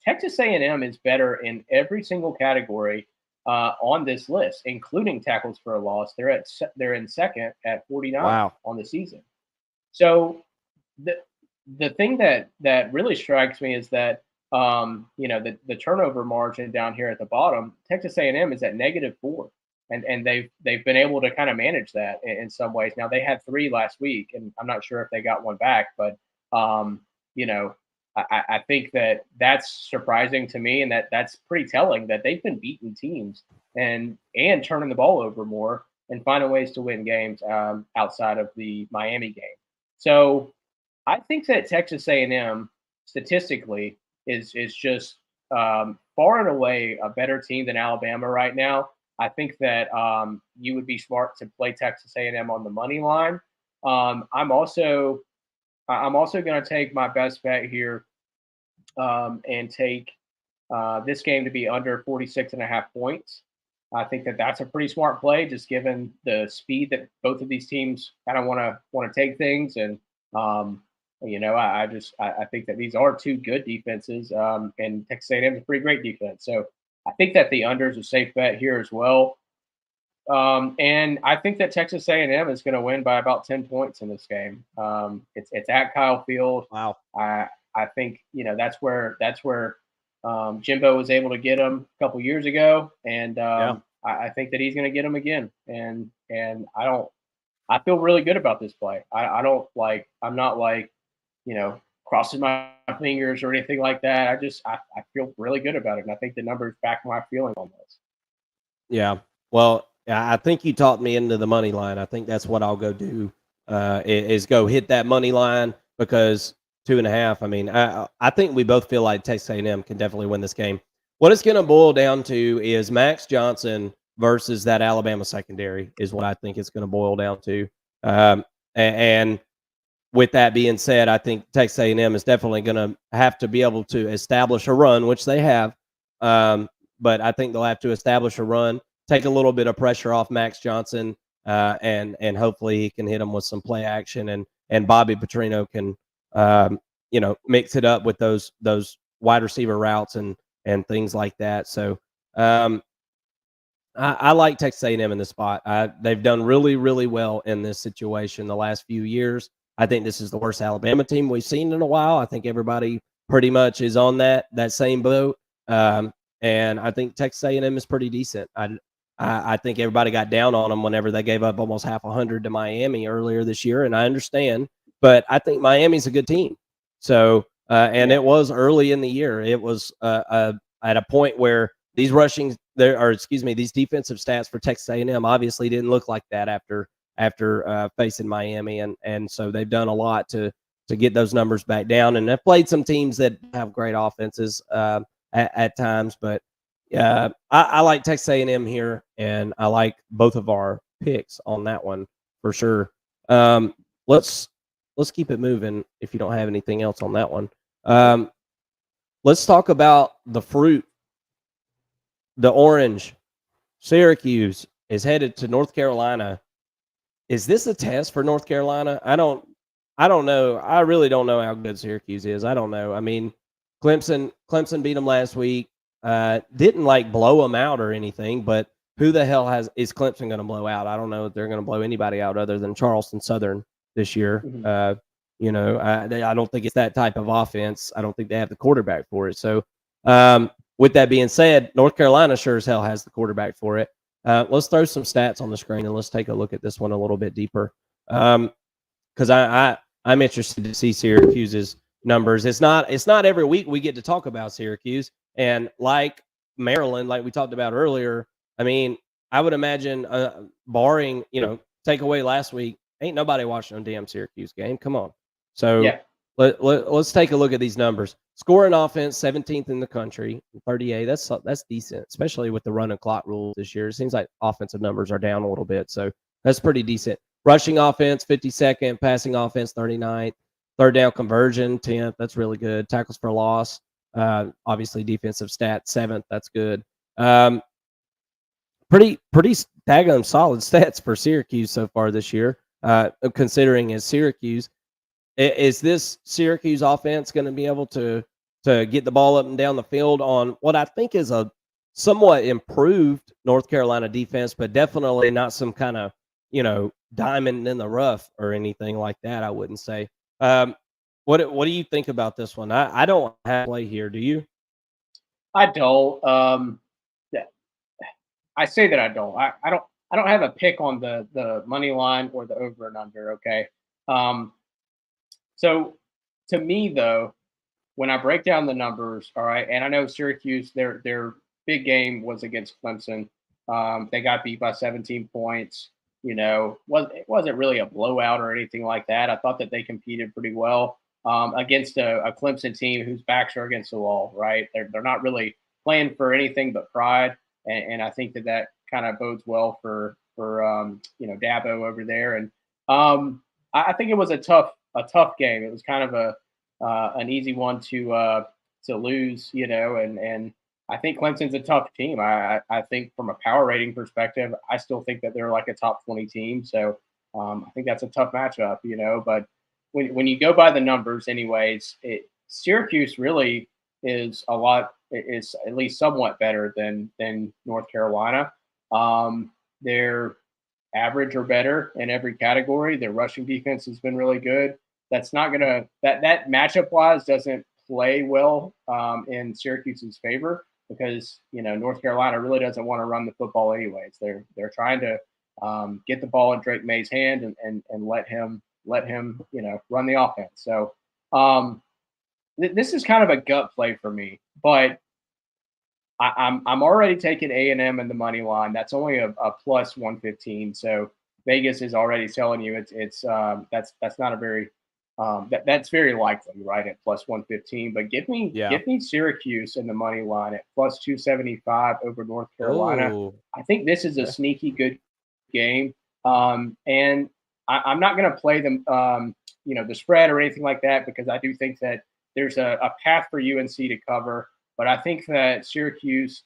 Texas A&M is better in every single category on this list, including tackles for a loss. They're in second at 49 on the season. So the thing that really strikes me is that the turnover margin down here at the bottom, Texas A&M is at -4, and they've been able to kind of manage that in some ways. Now they had 3 last week, and I'm not sure if they got one back, but I think that's surprising to me, and that's pretty telling that they've been beating teams and turning the ball over more and finding ways to win games outside of the Miami game. So I think that Texas A&M statistically is just far and away a better team than Alabama right now. I think that you would be smart to play Texas A&M on the money line. I'm also going to take my best bet here and take this game to be under 46.5 points. I think that's a pretty smart play, just given the speed that both of these teams kind of want to take things. And I think that these are 2 good defenses, and Texas A&M is a pretty great defense. So I think that the under is a safe bet here as well. And I think that Texas A&M is going to win by about 10 points in this game. It's at Kyle Field. Wow. I think that's where Jimbo was able to get them a couple years ago, and I think that he's going to get them again. And I feel really good about this play. I'm not crossing my fingers or anything like that. I feel really good about it, and I think the numbers back my feeling on this. Yeah. Well, I think you talked me into the money line. I think that's what I'll go do. Is go hit that money line because 2.5. I mean, I think we both feel like Texas A&M can definitely win this game. What it's going to boil down to is Max Johnson versus that Alabama secondary is what I think it's going to boil down to. And with that being said, I think Texas A&M is definitely going to have to be able to establish a run, which they have. But I think they'll have to establish a run, take a little bit of pressure off Max Johnson, and hopefully he can hit him with some play action, and Bobby Petrino can mix it up with those wide receiver routes and things like that. So I like Texas A&M in this spot. They've done really, really well in this situation the last few years. I think this is the worst Alabama team we've seen in a while. I think everybody pretty much is on that same boat. Um, and I think Texas A&M is pretty decent. I think everybody got down on them whenever they gave up almost half 100 to Miami earlier this year, and I understand. But I think Miami's a good team. So, and Yeah. it was early in the year. It was at a point where these these defensive stats for Texas A&M obviously didn't look like that after facing Miami, and so they've done a lot to get those numbers back down, and they've played some teams that have great offenses at times, but I like Texas A&M here, and I like both of our picks on that one for sure. Um, let's keep it moving if you don't have anything else on that one. Um, let's talk about the fruit. The orange. Syracuse is headed to North Carolina. Is this a test for North Carolina? I don't know. I really don't know how good Syracuse is. I don't know. I mean, Clemson beat them last week. Didn't like blow them out or anything, but who the hell is Clemson going to blow out? I don't know if they're going to blow anybody out other than Charleston Southern this year. Mhm. I don't think it's that type of offense. I don't think they have the quarterback for it. So, with that being said, North Carolina sure as hell has the quarterback for it. Let's throw some stats on the screen and let's take a look at this one a little bit deeper. Because I'm interested to see Syracuse's numbers. It's not every week we get to talk about Syracuse, and like Maryland, like we talked about earlier. I mean, I would imagine, barring take away last week, ain't nobody watching a damn Syracuse game. Come on. So Yeah. let's take a look at these numbers. Scoring offense, 17th in the country, 38. That's decent, especially with the run and clock rules this year. It seems like offensive numbers are down a little bit, so that's pretty decent. Rushing offense, 52nd. Passing offense, 39th. Third down conversion, 10th. That's really good. Tackles for loss, obviously defensive stat, 7th. That's good. Pretty daggone solid stats for Syracuse so far this year, considering it's Syracuse. Is this Syracuse offense going to be able to get the ball up and down the field on what I think is a somewhat improved North Carolina defense, but definitely not some kind of diamond in the rough or anything like that? I wouldn't say. What do you think about this one? I don't have play here. Do you? I don't. Yeah, I say that I don't. I don't have a pick on the money line or the over and under. Okay. Um, so to me though, when I break down the numbers, all right, and I know Syracuse, their big game was against Clemson. They got beat by 17 points. It wasn't really a blowout or anything like that. I thought that they competed pretty well against a Clemson team whose backs are against the wall. Right, they're not really playing for anything but pride, and I think that kind of bodes well for Dabo over there. And I think it was a tough game. It was kind of an easy one to lose, and I think Clemson's a tough team. I think from a power rating perspective, I still think that they're like a top 20 team. So I think that's a tough matchup. But when you go by the numbers, anyways, Syracuse really is at least somewhat better than North Carolina. They're average or better in every category. Their rushing defense has been really good. That's not gonna that matchup wise doesn't play well in Syracuse's favor because North Carolina really doesn't want to run the football anyways. They're trying to get the ball in Drake May's hand and let him run the offense. So this is kind of a gut play for me, but I'm already taking A&M in the money line. That's only a plus 115. So Vegas is already telling you that's not a very that's very likely, right, at plus 115. But give me Yeah. give me Syracuse in the money line at plus 275 over North Carolina. Oh. I think this is a Okay. sneaky good game, and I'm not going to play them, the spread or anything like that because I do think that there's a path for UNC to cover. But I think that Syracuse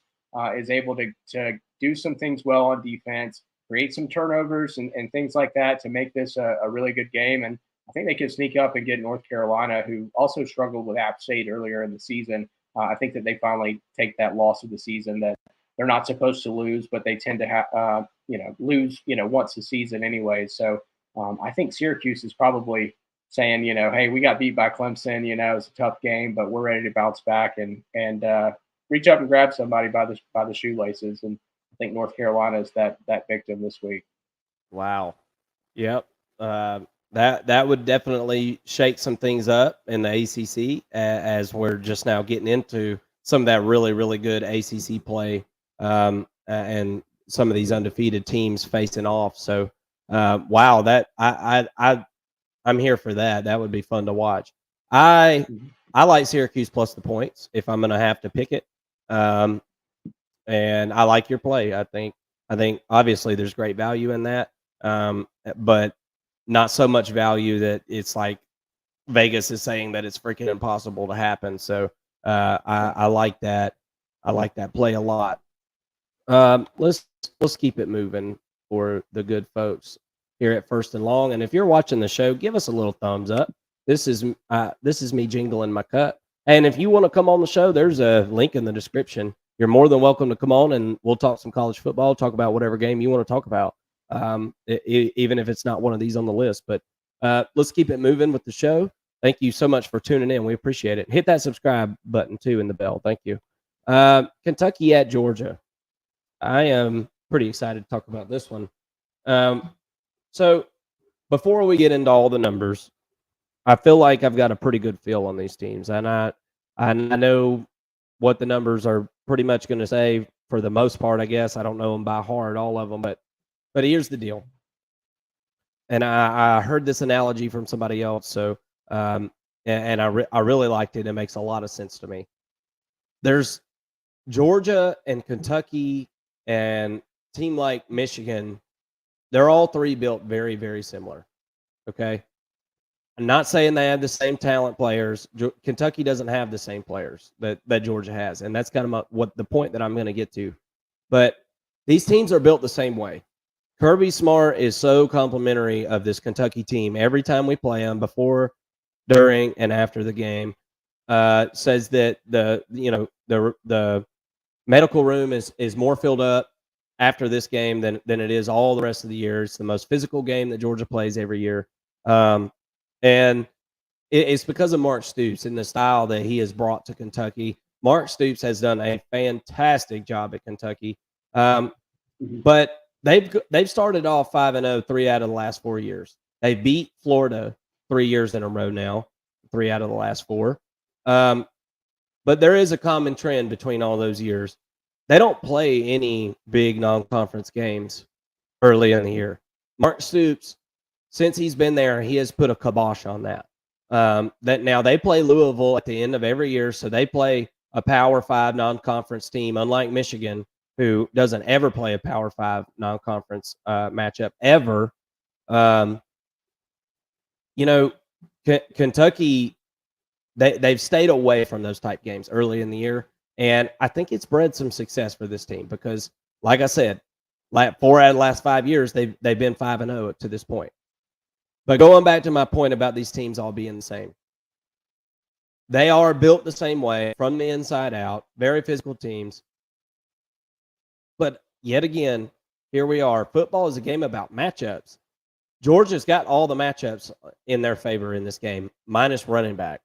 is able to do some things well on defense, create some turnovers and things like that to make this a really good game. And I think they can sneak up and get North Carolina, who also struggled with App State earlier in the season. I think that they finally take that loss of the season that they're not supposed to lose, but they tend to have lose once a season anyway. So I think Syracuse is probably saying, hey, we got beat by Clemson. It's a tough game, but we're ready to bounce back and reach up and grab somebody by the shoelaces. And I think North Carolina is that victim this week. Wow. Yep. That would definitely shake some things up in the ACC as we're just now getting into some of that really, really good ACC play, and some of these undefeated teams facing off. So, wow, that I'm here for that. That would be fun to watch. I I like Syracuse plus the points if I'm going to have to pick it. Um, and I like your play. I think obviously there's great value in that, but not so much value that it's like Vegas is saying that it's freaking impossible to happen. So I like that. I like that play a lot. Let's keep it moving for the good folks here at First and Long. And if you're watching the show, give us a little thumbs up. This is me jingling my cut. And if you want to come on the show, there's a link in the description. You're more than welcome to come on, and we'll talk some college football, talk about whatever game you want to talk about, even if it's not one of these on the list. But let's keep it moving with the show. Thank you so much for tuning in. We appreciate it. Hit that subscribe button, too, in the bell. Thank you. Kentucky at Georgia. I am pretty excited to talk about this one. So before we get into all the numbers, I feel like I've got a pretty good feel on these teams, and I know what the numbers are pretty much going to say for the most part. I guess I don't know them by heart, all of them, but here's the deal. And I heard this analogy from somebody else, so and I really liked it. It makes a lot of sense to me. There's Georgia and Kentucky and team like Michigan. They're all three built very, very similar. Okay. I'm not saying they have the same talent players. Kentucky doesn't have the same players that Georgia has. And that's kind of what the point that I'm going to get to. But these teams are built the same way. Kirby Smart is so complimentary of this Kentucky team. Every time we play them, before, during, and after the game, says that the medical room is more filled up after this game than it is all the rest of the year. It's the most physical game that Georgia plays every year. And it's because of Mark Stoops and the style that he has brought to Kentucky. Mark Stoops has done a fantastic job at Kentucky. But they've started off 5-0 3 out of the last 4 years. They beat Florida 3 years in a row now, 3 out of the last 4. But there is a common trend between all those years. They don't play any big non-conference games early in the year. Mark Stoops, since he's been there, he has put a kibosh on that. That now they play Louisville at the end of every year, so they play a Power 5 non-conference team, unlike Michigan, who doesn't ever play a Power 5 non-conference matchup ever. Kentucky, they've stayed away from those type games early in the year, and I think it's bred some success for this team because, like I said, like 4 out of the last 5 years, they've been 5-0 to this point. But going back to my point about these teams all being the same, they are built the same way from the inside out, very physical teams. But yet again, here we are. Football is a game about matchups. Georgia's got all the matchups in their favor in this game, minus running back.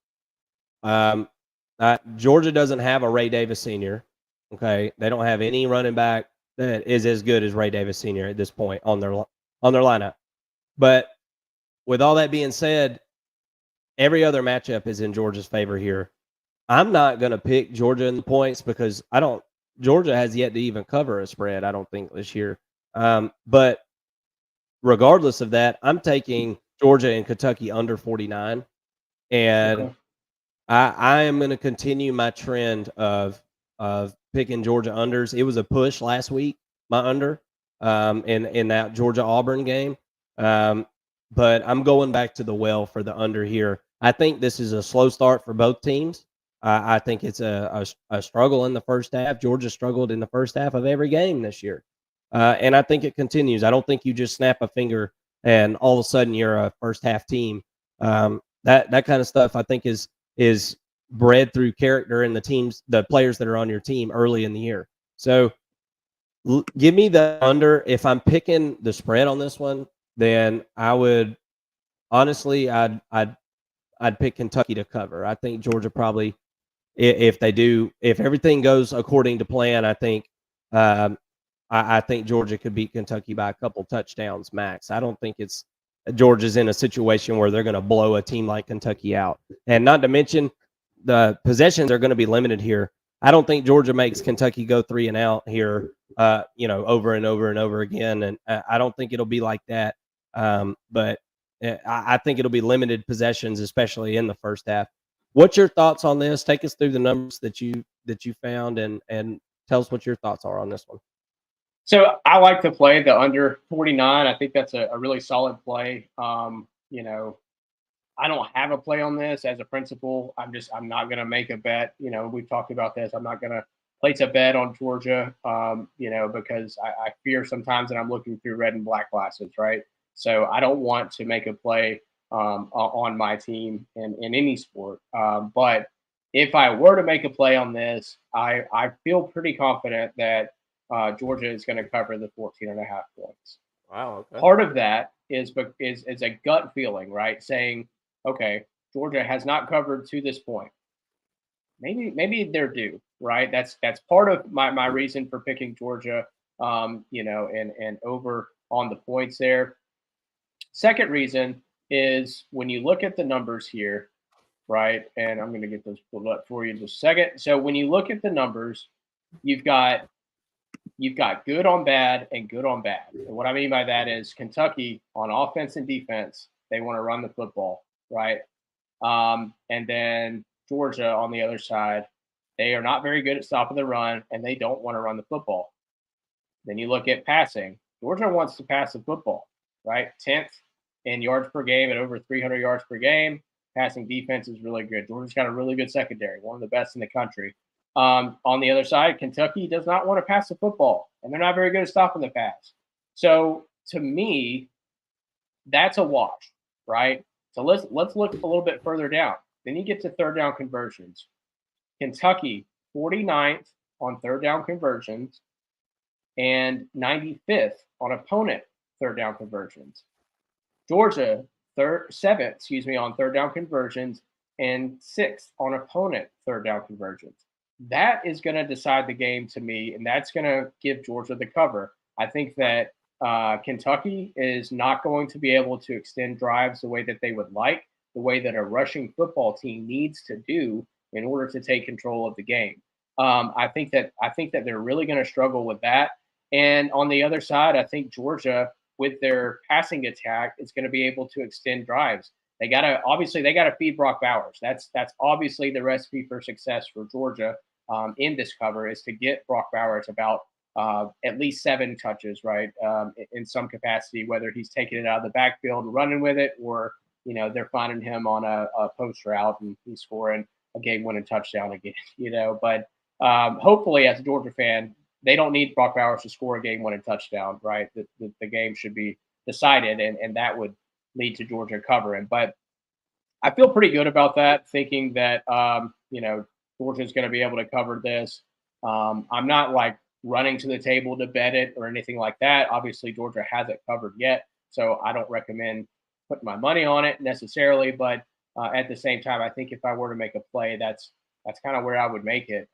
Georgia doesn't have a Ray Davis Sr. Okay, they don't have any running back that is as good as Ray Davis Sr. at this point on their lineup. But with all that being said, every other matchup is in Georgia's favor here. I'm not going to pick Georgia in the points because Georgia has yet to even cover a spread, I don't think, this year. But regardless of that, I'm taking Georgia and Kentucky under 49. And okay. I am going to continue my trend of picking Georgia unders. It was a push last week, my under, in that Georgia-Auburn game. But I'm going back to the well for the under here. I think this is a slow start for both teams. I think it's a struggle in the first half. Georgia struggled in the first half of every game this year. And I think it continues. I don't think you just snap a finger and all of a sudden you're a first half team. That kind of stuff I think is bred through character in the players that are on your team early in the year. So Give me the under. If I'm picking the spread on this one, then I would honestly, I'd pick Kentucky to cover. I think Georgia probably, if they do, if everything goes according to plan, I think, um, I think Georgia could beat Kentucky by a couple touchdowns max. I don't think it's Georgia's in a situation where they're going to blow a team like Kentucky out. And not to mention, the possessions are going to be limited here. I don't think Georgia makes Kentucky go 3 and out here, over and over and over again. And I don't think it'll be like that. But I think it'll be limited possessions, especially in the first half. What's your thoughts on this? Take us through the numbers that you found, and tell us what your thoughts are on this one. So I like to play the under 49. I think that's a really solid play. I don't have a play on this as a principal. I'm not going to make a bet. We've talked about this. I'm not going to place a bet on Georgia, because I fear sometimes that I'm looking through red and black glasses, right? So I don't want to make a play on my team in any sport. But if I were to make a play on this, I feel pretty confident that Georgia is going to cover the 14.5 points. Wow. Okay. Part of that is a gut feeling, right? Saying, okay, Georgia has not covered to this point. Maybe they're due, right? That's part of my reason for picking Georgia, and over on the points there. Second reason is when you look at the numbers here, right? And I'm going to get those pulled up for you in just a second. So when you look at the numbers, you've got good on bad and good on bad. And what I mean by that is Kentucky on offense and defense, they want to run the football, right? And then Georgia on the other side, they are not very good at stopping the run, and they don't want to run the football. Then you look at passing. Georgia wants to pass the football, right? 10th in yards per game at over 300 yards per game. Passing defense is really good. Georgia's got a really good secondary, one of the best in the country. On the other side, Kentucky does not want to pass the football, and they're not very good at stopping the pass. So to me, that's a wash, right? So let's look a little bit further down. Then you get to third down conversions. Kentucky 49th on third down conversions and 95th on opponent third down conversions. Georgia seventh, on third down conversions and 6th on opponent third down conversions. That is going to decide the game to me, and that's going to give Georgia the cover. I think that Kentucky is not going to be able to extend drives the way that they would like, the way that a rushing football team needs to do in order to take control of the game. I think that they're really going to struggle with that. And on the other side, I think Georgia, with their passing attack, is going to be able to extend drives. They got to feed Brock Bowers. That's obviously the recipe for success for Georgia in this cover, is to get Brock Bowers about at least 7 touches, right, in some capacity, whether he's taking it out of the backfield and running with it, or they're finding him on a post route and he's scoring a game-winning touchdown again. But hopefully, as a Georgia fan, they don't need Brock Bowers to score a game-winning touchdown, right? The game should be decided, and that would lead to Georgia covering. But I feel pretty good about that, thinking that Georgia's going to be able to cover this. I'm not like running to the table to bet it or anything like that. Obviously, Georgia hasn't covered yet, so I don't recommend putting my money on it necessarily. But at the same time, I think if I were to make a play, that's kind of where I would make it.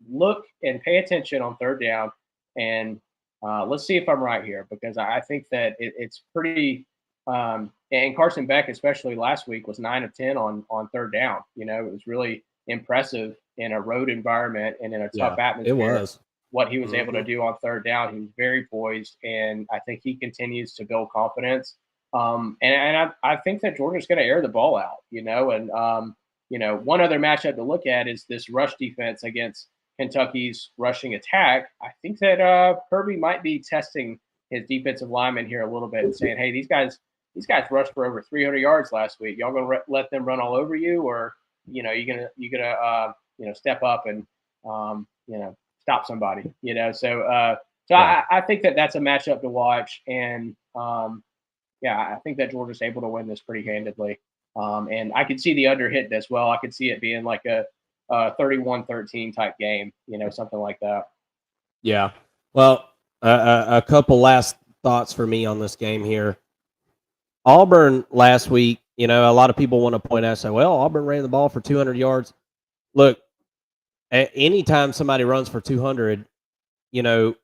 Look and pay attention on third down, and let's see if I'm right here, because I think that it's pretty. And Carson Beck, especially last week, was 9 of 10 on third down. It was really impressive in a road environment and in a tough atmosphere. It was what he was able to do on third down. He was very poised, and I think he continues to build confidence. And I think that Georgia's going to air the ball out. And one other matchup to look at is this rush defense against Kentucky's rushing attack. I think that Kirby might be testing his defensive linemen here a little bit and saying, hey, these guys rushed for over 300 yards last week. Y'all gonna let them run all over you, or you gonna step up and stop somebody. So I think that that's a matchup to watch, and I think that Georgia's able to win this pretty handedly. And I could see the under hitting as well. I could see it being like a 31-13 type game, something like that. Yeah. Well, a couple last thoughts for me on this game here. Auburn last week, a lot of people want to point out, say, well, Auburn ran the ball for 200 yards. Look, anytime somebody runs for 200, you know,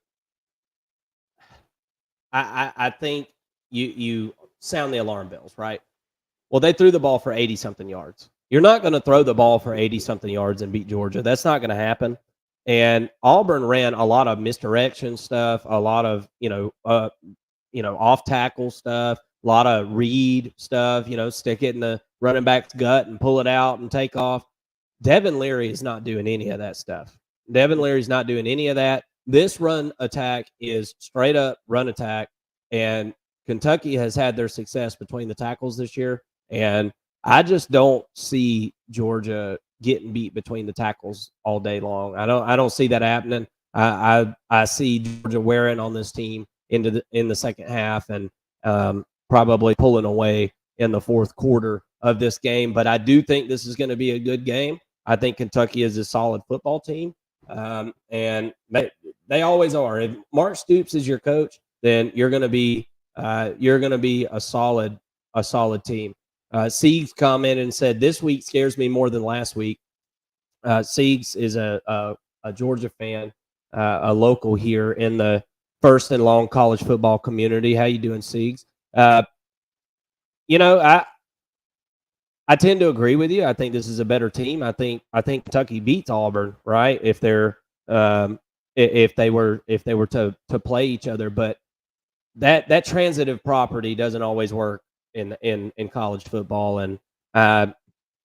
I think you sound the alarm bells, right? Well, they threw the ball for 80 something yards. You're not going to throw the ball for 80 something yards and beat Georgia. That's not going to happen. And Auburn ran a lot of misdirection stuff, a lot of off tackle stuff, a lot of read stuff. Stick it in the running back's gut and pull it out and take off. Devin Leary is not doing any of that stuff. Devin Leary's not doing any of that. This run attack is straight up run attack, and Kentucky has had their success between the tackles this year, and I just don't see Georgia getting beat between the tackles all day long. I don't see that happening. I see Georgia wearing on this team in the second half and probably pulling away in the fourth quarter of this game. But I do think this is going to be a good game. I think Kentucky is a solid football team, and they always are. If Mark Stoops is your coach, then you're going to be a solid team. Siegs commented and said, "This week scares me more than last week." Siegs is a Georgia fan, a local here in the first and long college football community. How you doing, Siegs? Uh, you know, I tend to agree with you. I think this is a better team. I think Kentucky beats Auburn, right? If they're if they were to play each other, but that transitive property doesn't always work in college football, and uh,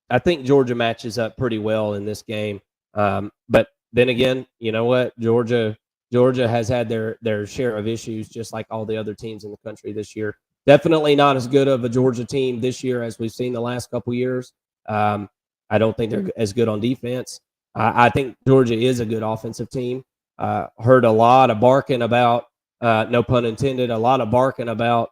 I think Georgia matches up pretty well in this game. But then again, you know what? Georgia has had their share of issues, just like all the other teams in the country this year. Definitely not as good of a Georgia team this year as we've seen the last couple years. Um, I don't think they're as good on defense. I think Georgia is a good offensive team. Heard a lot of barking about, no pun intended, a lot of barking about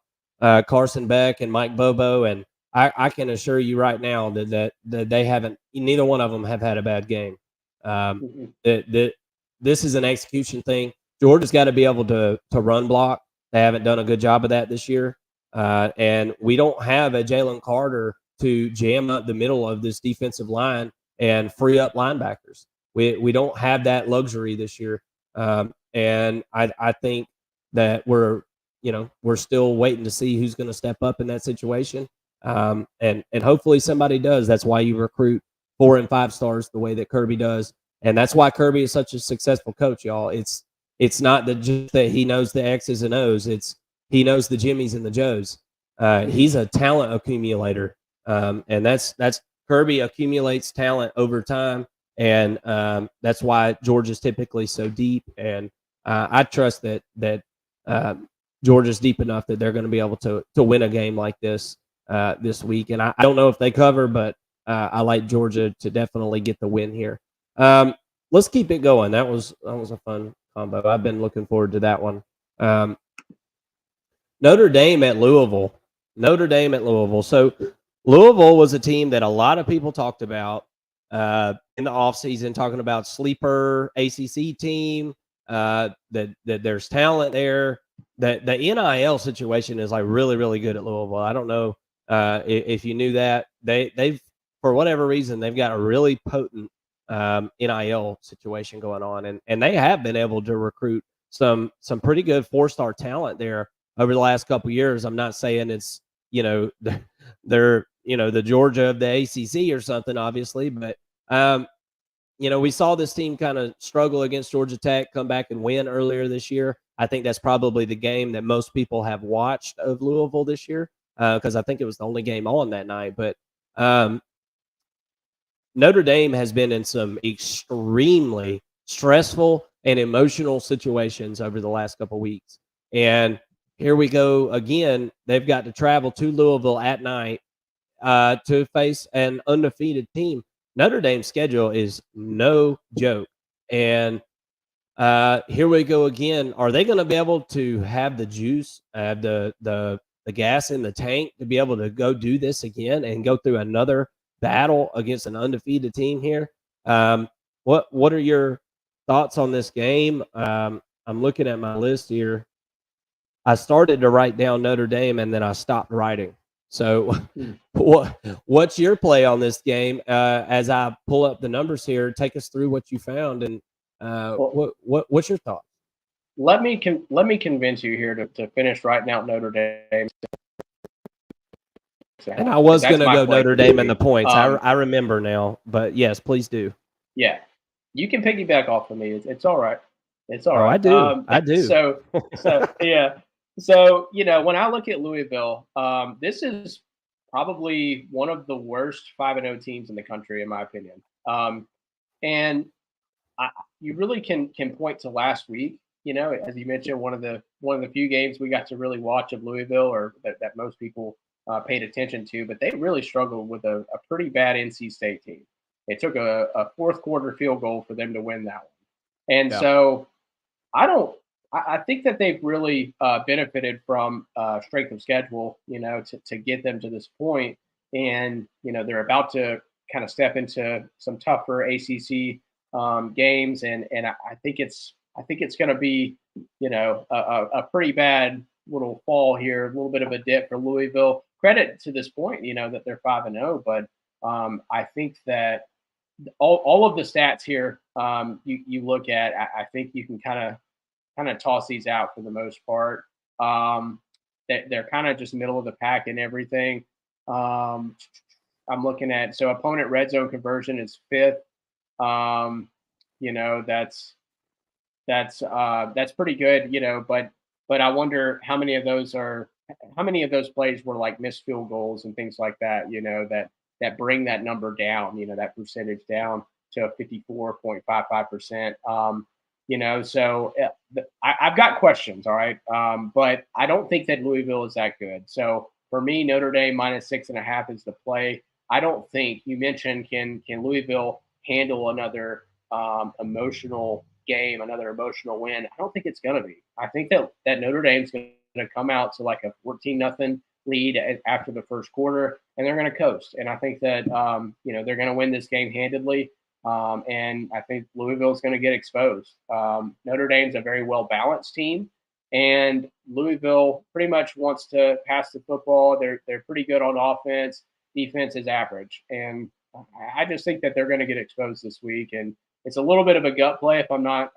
Carson Beck and Mike Bobo, and I can assure you right now that they haven't. Neither one of them have had a bad game. Um, Mhm. that this is an execution thing. Georgia's got to be able to run block. They haven't done a good job of that this year, and we don't have a Jalen Carter to jam up the middle of this defensive line and free up linebackers. We don't have that luxury this year, and I think that we're still waiting to see who's going to step up in that situation. And hopefully somebody does. That's why you recruit 4 and 5 stars the way that Kirby does, and that's why Kirby is such a successful coach, y'all. It's not that just that he knows the X's and O's. It's he knows the Jimmies and the Joes. He's a talent accumulator, and that's Kirby accumulates talent over time, and that's why Georgia's typically so deep. And I trust that uh, Georgia's deep enough that they're going to be able to win a game like this week. And I don't know if they cover, but I like Georgia to definitely get the win here. Let's keep it going. That was a fun combo. I've been looking forward to that one. Um, Notre Dame at Louisville. Notre Dame at Louisville. So Louisville was a team that a lot of people talked about in the offseason, talking about sleeper ACC team, that there's talent there. That the NIL situation is like really, really good at Louisville. I don't know if you knew that. They've, for whatever reason, they've got a really potent NIL situation going on, and they have been able to recruit some pretty good 4-star talent there over the last couple of years. I'm not saying it's they're the Georgia of the ACC or something, obviously, but we saw this team kind of struggle against Georgia Tech, come back and win earlier this year. I think that's probably the game that most people have watched of Louisville this year, because I think it was the only game on that night. But um, Notre Dame has been in some extremely stressful and emotional situations over the last couple of weeks. And here we go again. They've got to travel to Louisville at night to face an undefeated team. Notre Dame's schedule is no joke. And here we go again. Are they going to be able to have the juice, have the gas in the tank to be able to go do this again and go through another battle against an undefeated team here? What are your thoughts on this game? I'm looking at my list here. I started to write down Notre Dame, and then I stopped writing. So, Hmm. what's your play on this game? As I pull up the numbers here, take us through what you found, and Well, what's your thoughts? let me convince you here to finish writing out Notre Dame And I because was that's gonna my go play Notre for this Dame in the week. points. I remember now, but yes, please do. Yeah, you can piggyback off of me. It's all right. It's all Oh, I right. do. I do. So yeah. So when I look at Louisville, this is probably one of the worst 5-0 teams in the country, in my opinion. And I, you really can point to last week. As you mentioned, one of the few games we got to really watch of Louisville, or that most people paid attention to. But they really struggled with a pretty bad NC State team. It took a fourth quarter field goal for them to win that one. And Yeah. so I don't. I think that they've really benefited from strength of schedule, to get them to this point. And they're about to kind of step into some tougher ACC games, and I think it's going to be, a pretty bad little fall here, a little bit of a dip for Louisville. Credit to this point, that they're 5-0, but I think that all of the stats here, you look at, I think you can kind of toss these out for the most part. They're kind of just middle of the pack and everything. Um, I'm looking at, so opponent red zone conversion is fifth. Um, that's pretty good, but I wonder how many of those plays were like missed field goals and things like that, that bring that number down, that percentage down to 54.55%. So I've got questions, all right, but I don't think that Louisville is that good. So for me, Notre Dame -6.5 is the play. I don't think you mentioned can Louisville handle another emotional game, another emotional win. I don't think it's going to be. I think that Notre Dame's going to come out to like a 14-0 lead after the first quarter, and they're going to coast. And I think that they're going to win this game handedly. And I think Louisville's going to get exposed. Notre Dame's a very well balanced team, and Louisville pretty much wants to pass the football. They're pretty good on offense. Defense is average, and I just think that they're going to get exposed this week. And it's a little bit of a gut play if I'm not,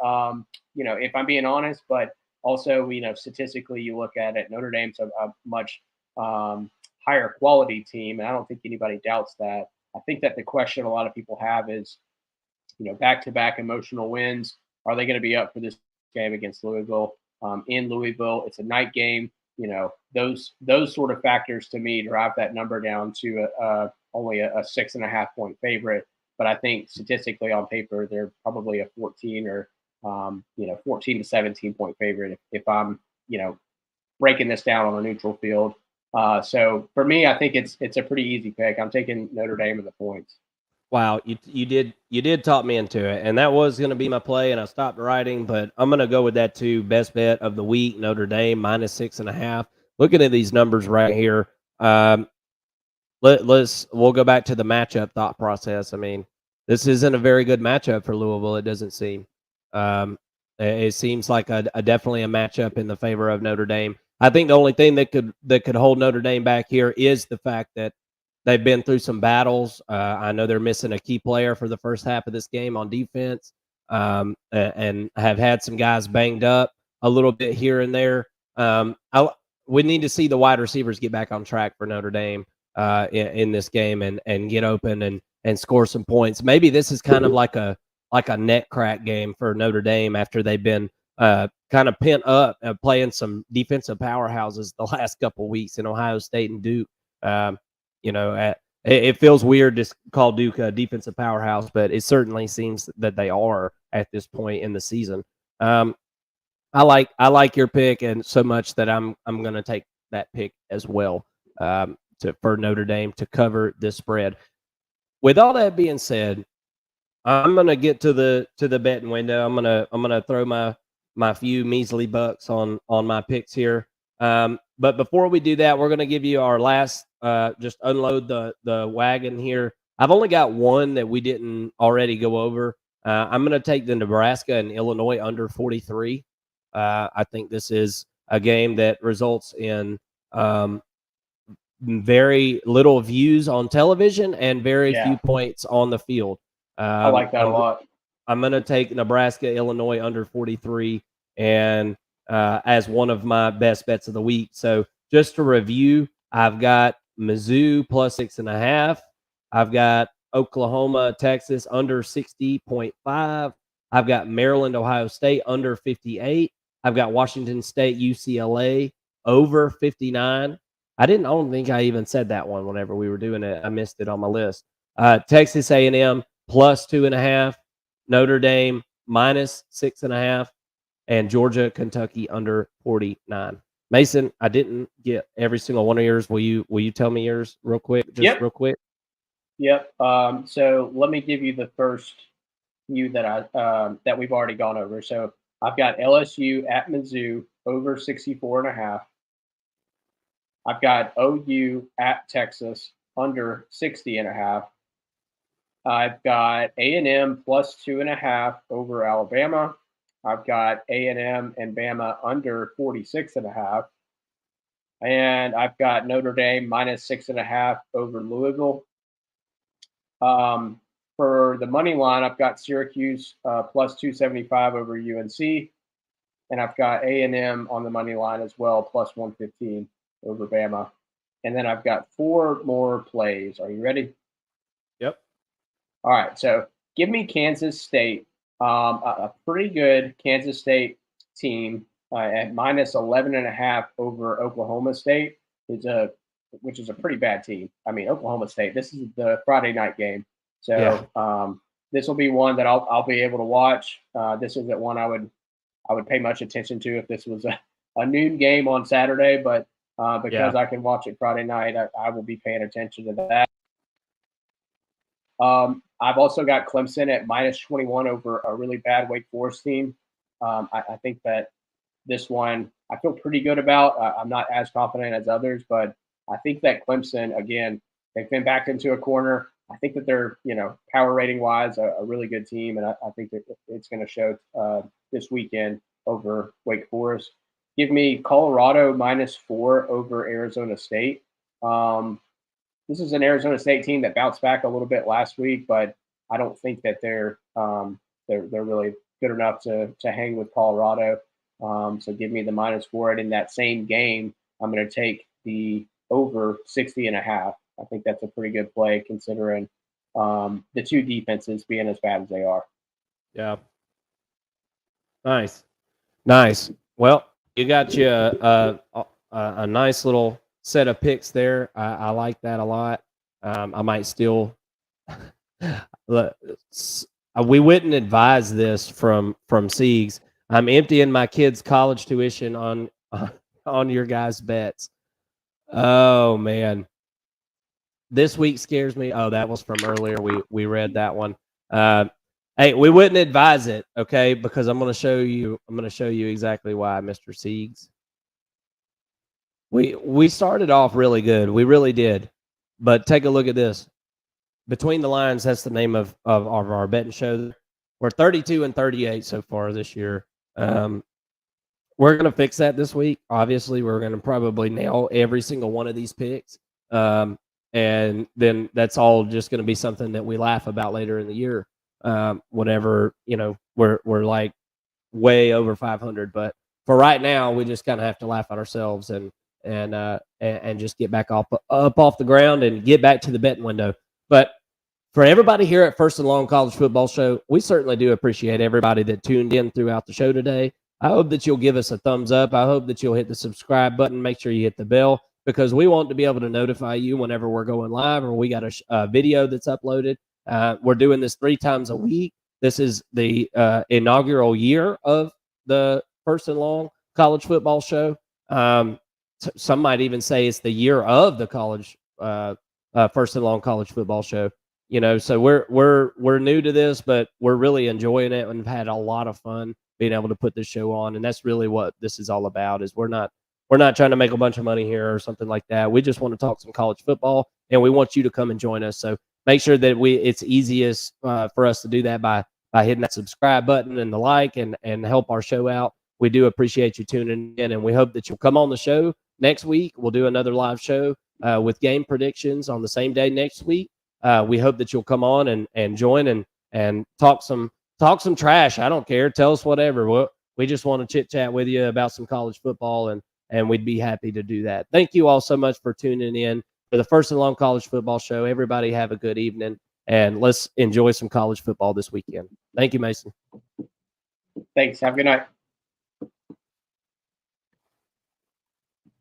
if I'm being honest. But also, statistically, you look at it, Notre Dame's a much higher quality team, and I don't think anybody doubts that. I think that the question a lot of people have is, back-to-back emotional wins. Are they going to be up for this game against Louisville? In Louisville, it's a night game. Those sort of factors to me drive that number down to only a 6.5 point favorite. But I think statistically on paper, they're probably a 14 or 14 to 17 point favorite if I'm breaking this down on a neutral field. So for me, I think it's a pretty easy pick. I'm taking Notre Dame in the points. Wow, you did talk me into it, and that was going to be my play, and I stopped writing, but I'm going to go with that too. Best bet of the week, Notre Dame -6.5. Looking at these numbers right here, we'll go back to the matchup thought process. I mean, this isn't a very good matchup for Louisville. It doesn't seem. It seems like a definitely a matchup in the favor of Notre Dame. I think the only thing that could hold Notre Dame back here is the fact that they've been through some battles. I know they're missing a key player for the first half of this game on defense, and have had some guys banged up a little bit here and there. We need to see the wide receivers get back on track for Notre Dame in this game and get open and score some points. Maybe this is kind of like a neck crack game for Notre Dame after they've been kind of pent up playing some defensive powerhouses the last couple of weeks in Ohio State and Duke. Um, it feels weird to call Duke a defensive powerhouse, but it certainly seems that they are at this point in the season. Um, I like your pick, and so much that I'm going to take that pick as well, for Notre Dame to cover this spread. With all that being said, I'm gonna get to the betting window. I'm gonna throw my few measly bucks on my picks here. But before we do that, we're gonna give you our last. Just unload the wagon here. I've only got one that we didn't already go over. I'm gonna take the Nebraska and Illinois under 43. I think this is a game that results in very little views on television and very few Yeah, points on the field. I like that a lot. I'm going to take Nebraska, Illinois under 43, and as one of my best bets of the week. So just to review, I've got Mizzou plus 6.5. I've got Oklahoma, Texas under 60.5. I've got Maryland, Ohio State under 58. I've got Washington State, UCLA over 59. I don't think I even said that one whenever we were doing it. I missed it on my list. Texas A&M plus 2.5. Notre Dame minus 6.5, and Georgia, Kentucky under 49. Mason, I didn't get every single one of yours. Will you tell me yours real quick? Just Yep, real quick. yep. So let me give you the first few that we've already gone over. So I've got LSU at Mizzou over 64.5. I've got OU at Texas under 60.5. I've got A&M plus 2.5 over Alabama. I've got A&M and Bama under 46.5. And I've got Notre Dame minus 6.5 over Louisville. For the money line, I've got Syracuse plus 275 over UNC. And I've got A&M on the money line as well, plus 115 over Bama. And then I've got 4 more plays. Are you ready? Yep. All right. So give me Kansas State, a pretty good Kansas State team at minus 11.5 over Oklahoma State, which is a pretty bad team. I mean, Oklahoma State, this is the Friday night game. Yeah. So this will be one that I'll be able to watch. This isn't one I would pay much attention to if this was a noon game on Saturday, but because Yeah. I can watch it Friday night, I will be paying attention to that. I've also got Clemson at minus 21 over a really bad Wake Forest team. I think that this one I feel pretty good about. I'm not as confident as others, but I think that Clemson, again, they've been backed into a corner. I think that they're, power rating wise, a really good team, and I think that it's going to show this weekend over Wake Forest. Give me Colorado minus 4 over Arizona State. This is an Arizona State team that bounced back a little bit last week, but I don't think that they're really good enough to hang with Colorado. So give me the minus 4. And in that same game, I'm going to take the over 60.5. I think that's a pretty good play considering the two defenses being as bad as they are. Yeah. Nice. Nice. Well, you got you a nice little set of picks there. I like that a lot. I might still. We wouldn't advise this from Siegs. I'm emptying my kids' college tuition on your guys' bets. Oh man, this week scares me. Oh, that was from earlier. We read that one. Hey, we wouldn't advise it, okay? Because I'm going to show you exactly why, Mr. Siegs. We started off really good. We really did. But take a look at this. Between the Lines, that's the name of our betting show. We're 32 and 38 so far this year. We're going to fix that this week. Obviously, we're going to probably nail every single one of these picks. And then that's all just going to be something that we laugh about later in the year. Whenever, we're like way over 500. But for right now, we just kind of have to laugh at ourselves and just get back up off the ground and get back to the betting window. But for everybody here at First and Long College Football Show, we certainly do appreciate everybody that tuned in throughout the show today. I hope that you'll give us a thumbs up. I hope that you'll hit the subscribe button. Make sure you hit the bell because we want to be able to notify you whenever we're going live or we got a video that's uploaded. We're doing this 3 times a week. This is the inaugural year of the First and Long College Football Show. Some might even say it's the year of the college First and Long College Football Show. So we're new to this, but we're really enjoying it and have had a lot of fun being able to put this show on. And that's really what this is all about. Is we're not trying to make a bunch of money here or something like that. We just want to talk some college football, and we want you to come and join us. So make sure that it's easiest for us to do that by hitting that subscribe button and the like and help our show out. we do appreciate you tuning in, and we hope that you'll come on the show next week. We'll do another live show with game predictions on the same day next week. We hope that you'll come on and join and talk some trash. I don't care. Tell us whatever. We just want to chit chat with you about some college football, and we'd be happy to do that. Thank you all so much for tuning in for the First and Long College Football Show. Everybody have a good evening, and let's enjoy some college football this weekend. Thank you, Mason. Thanks. Have a good night.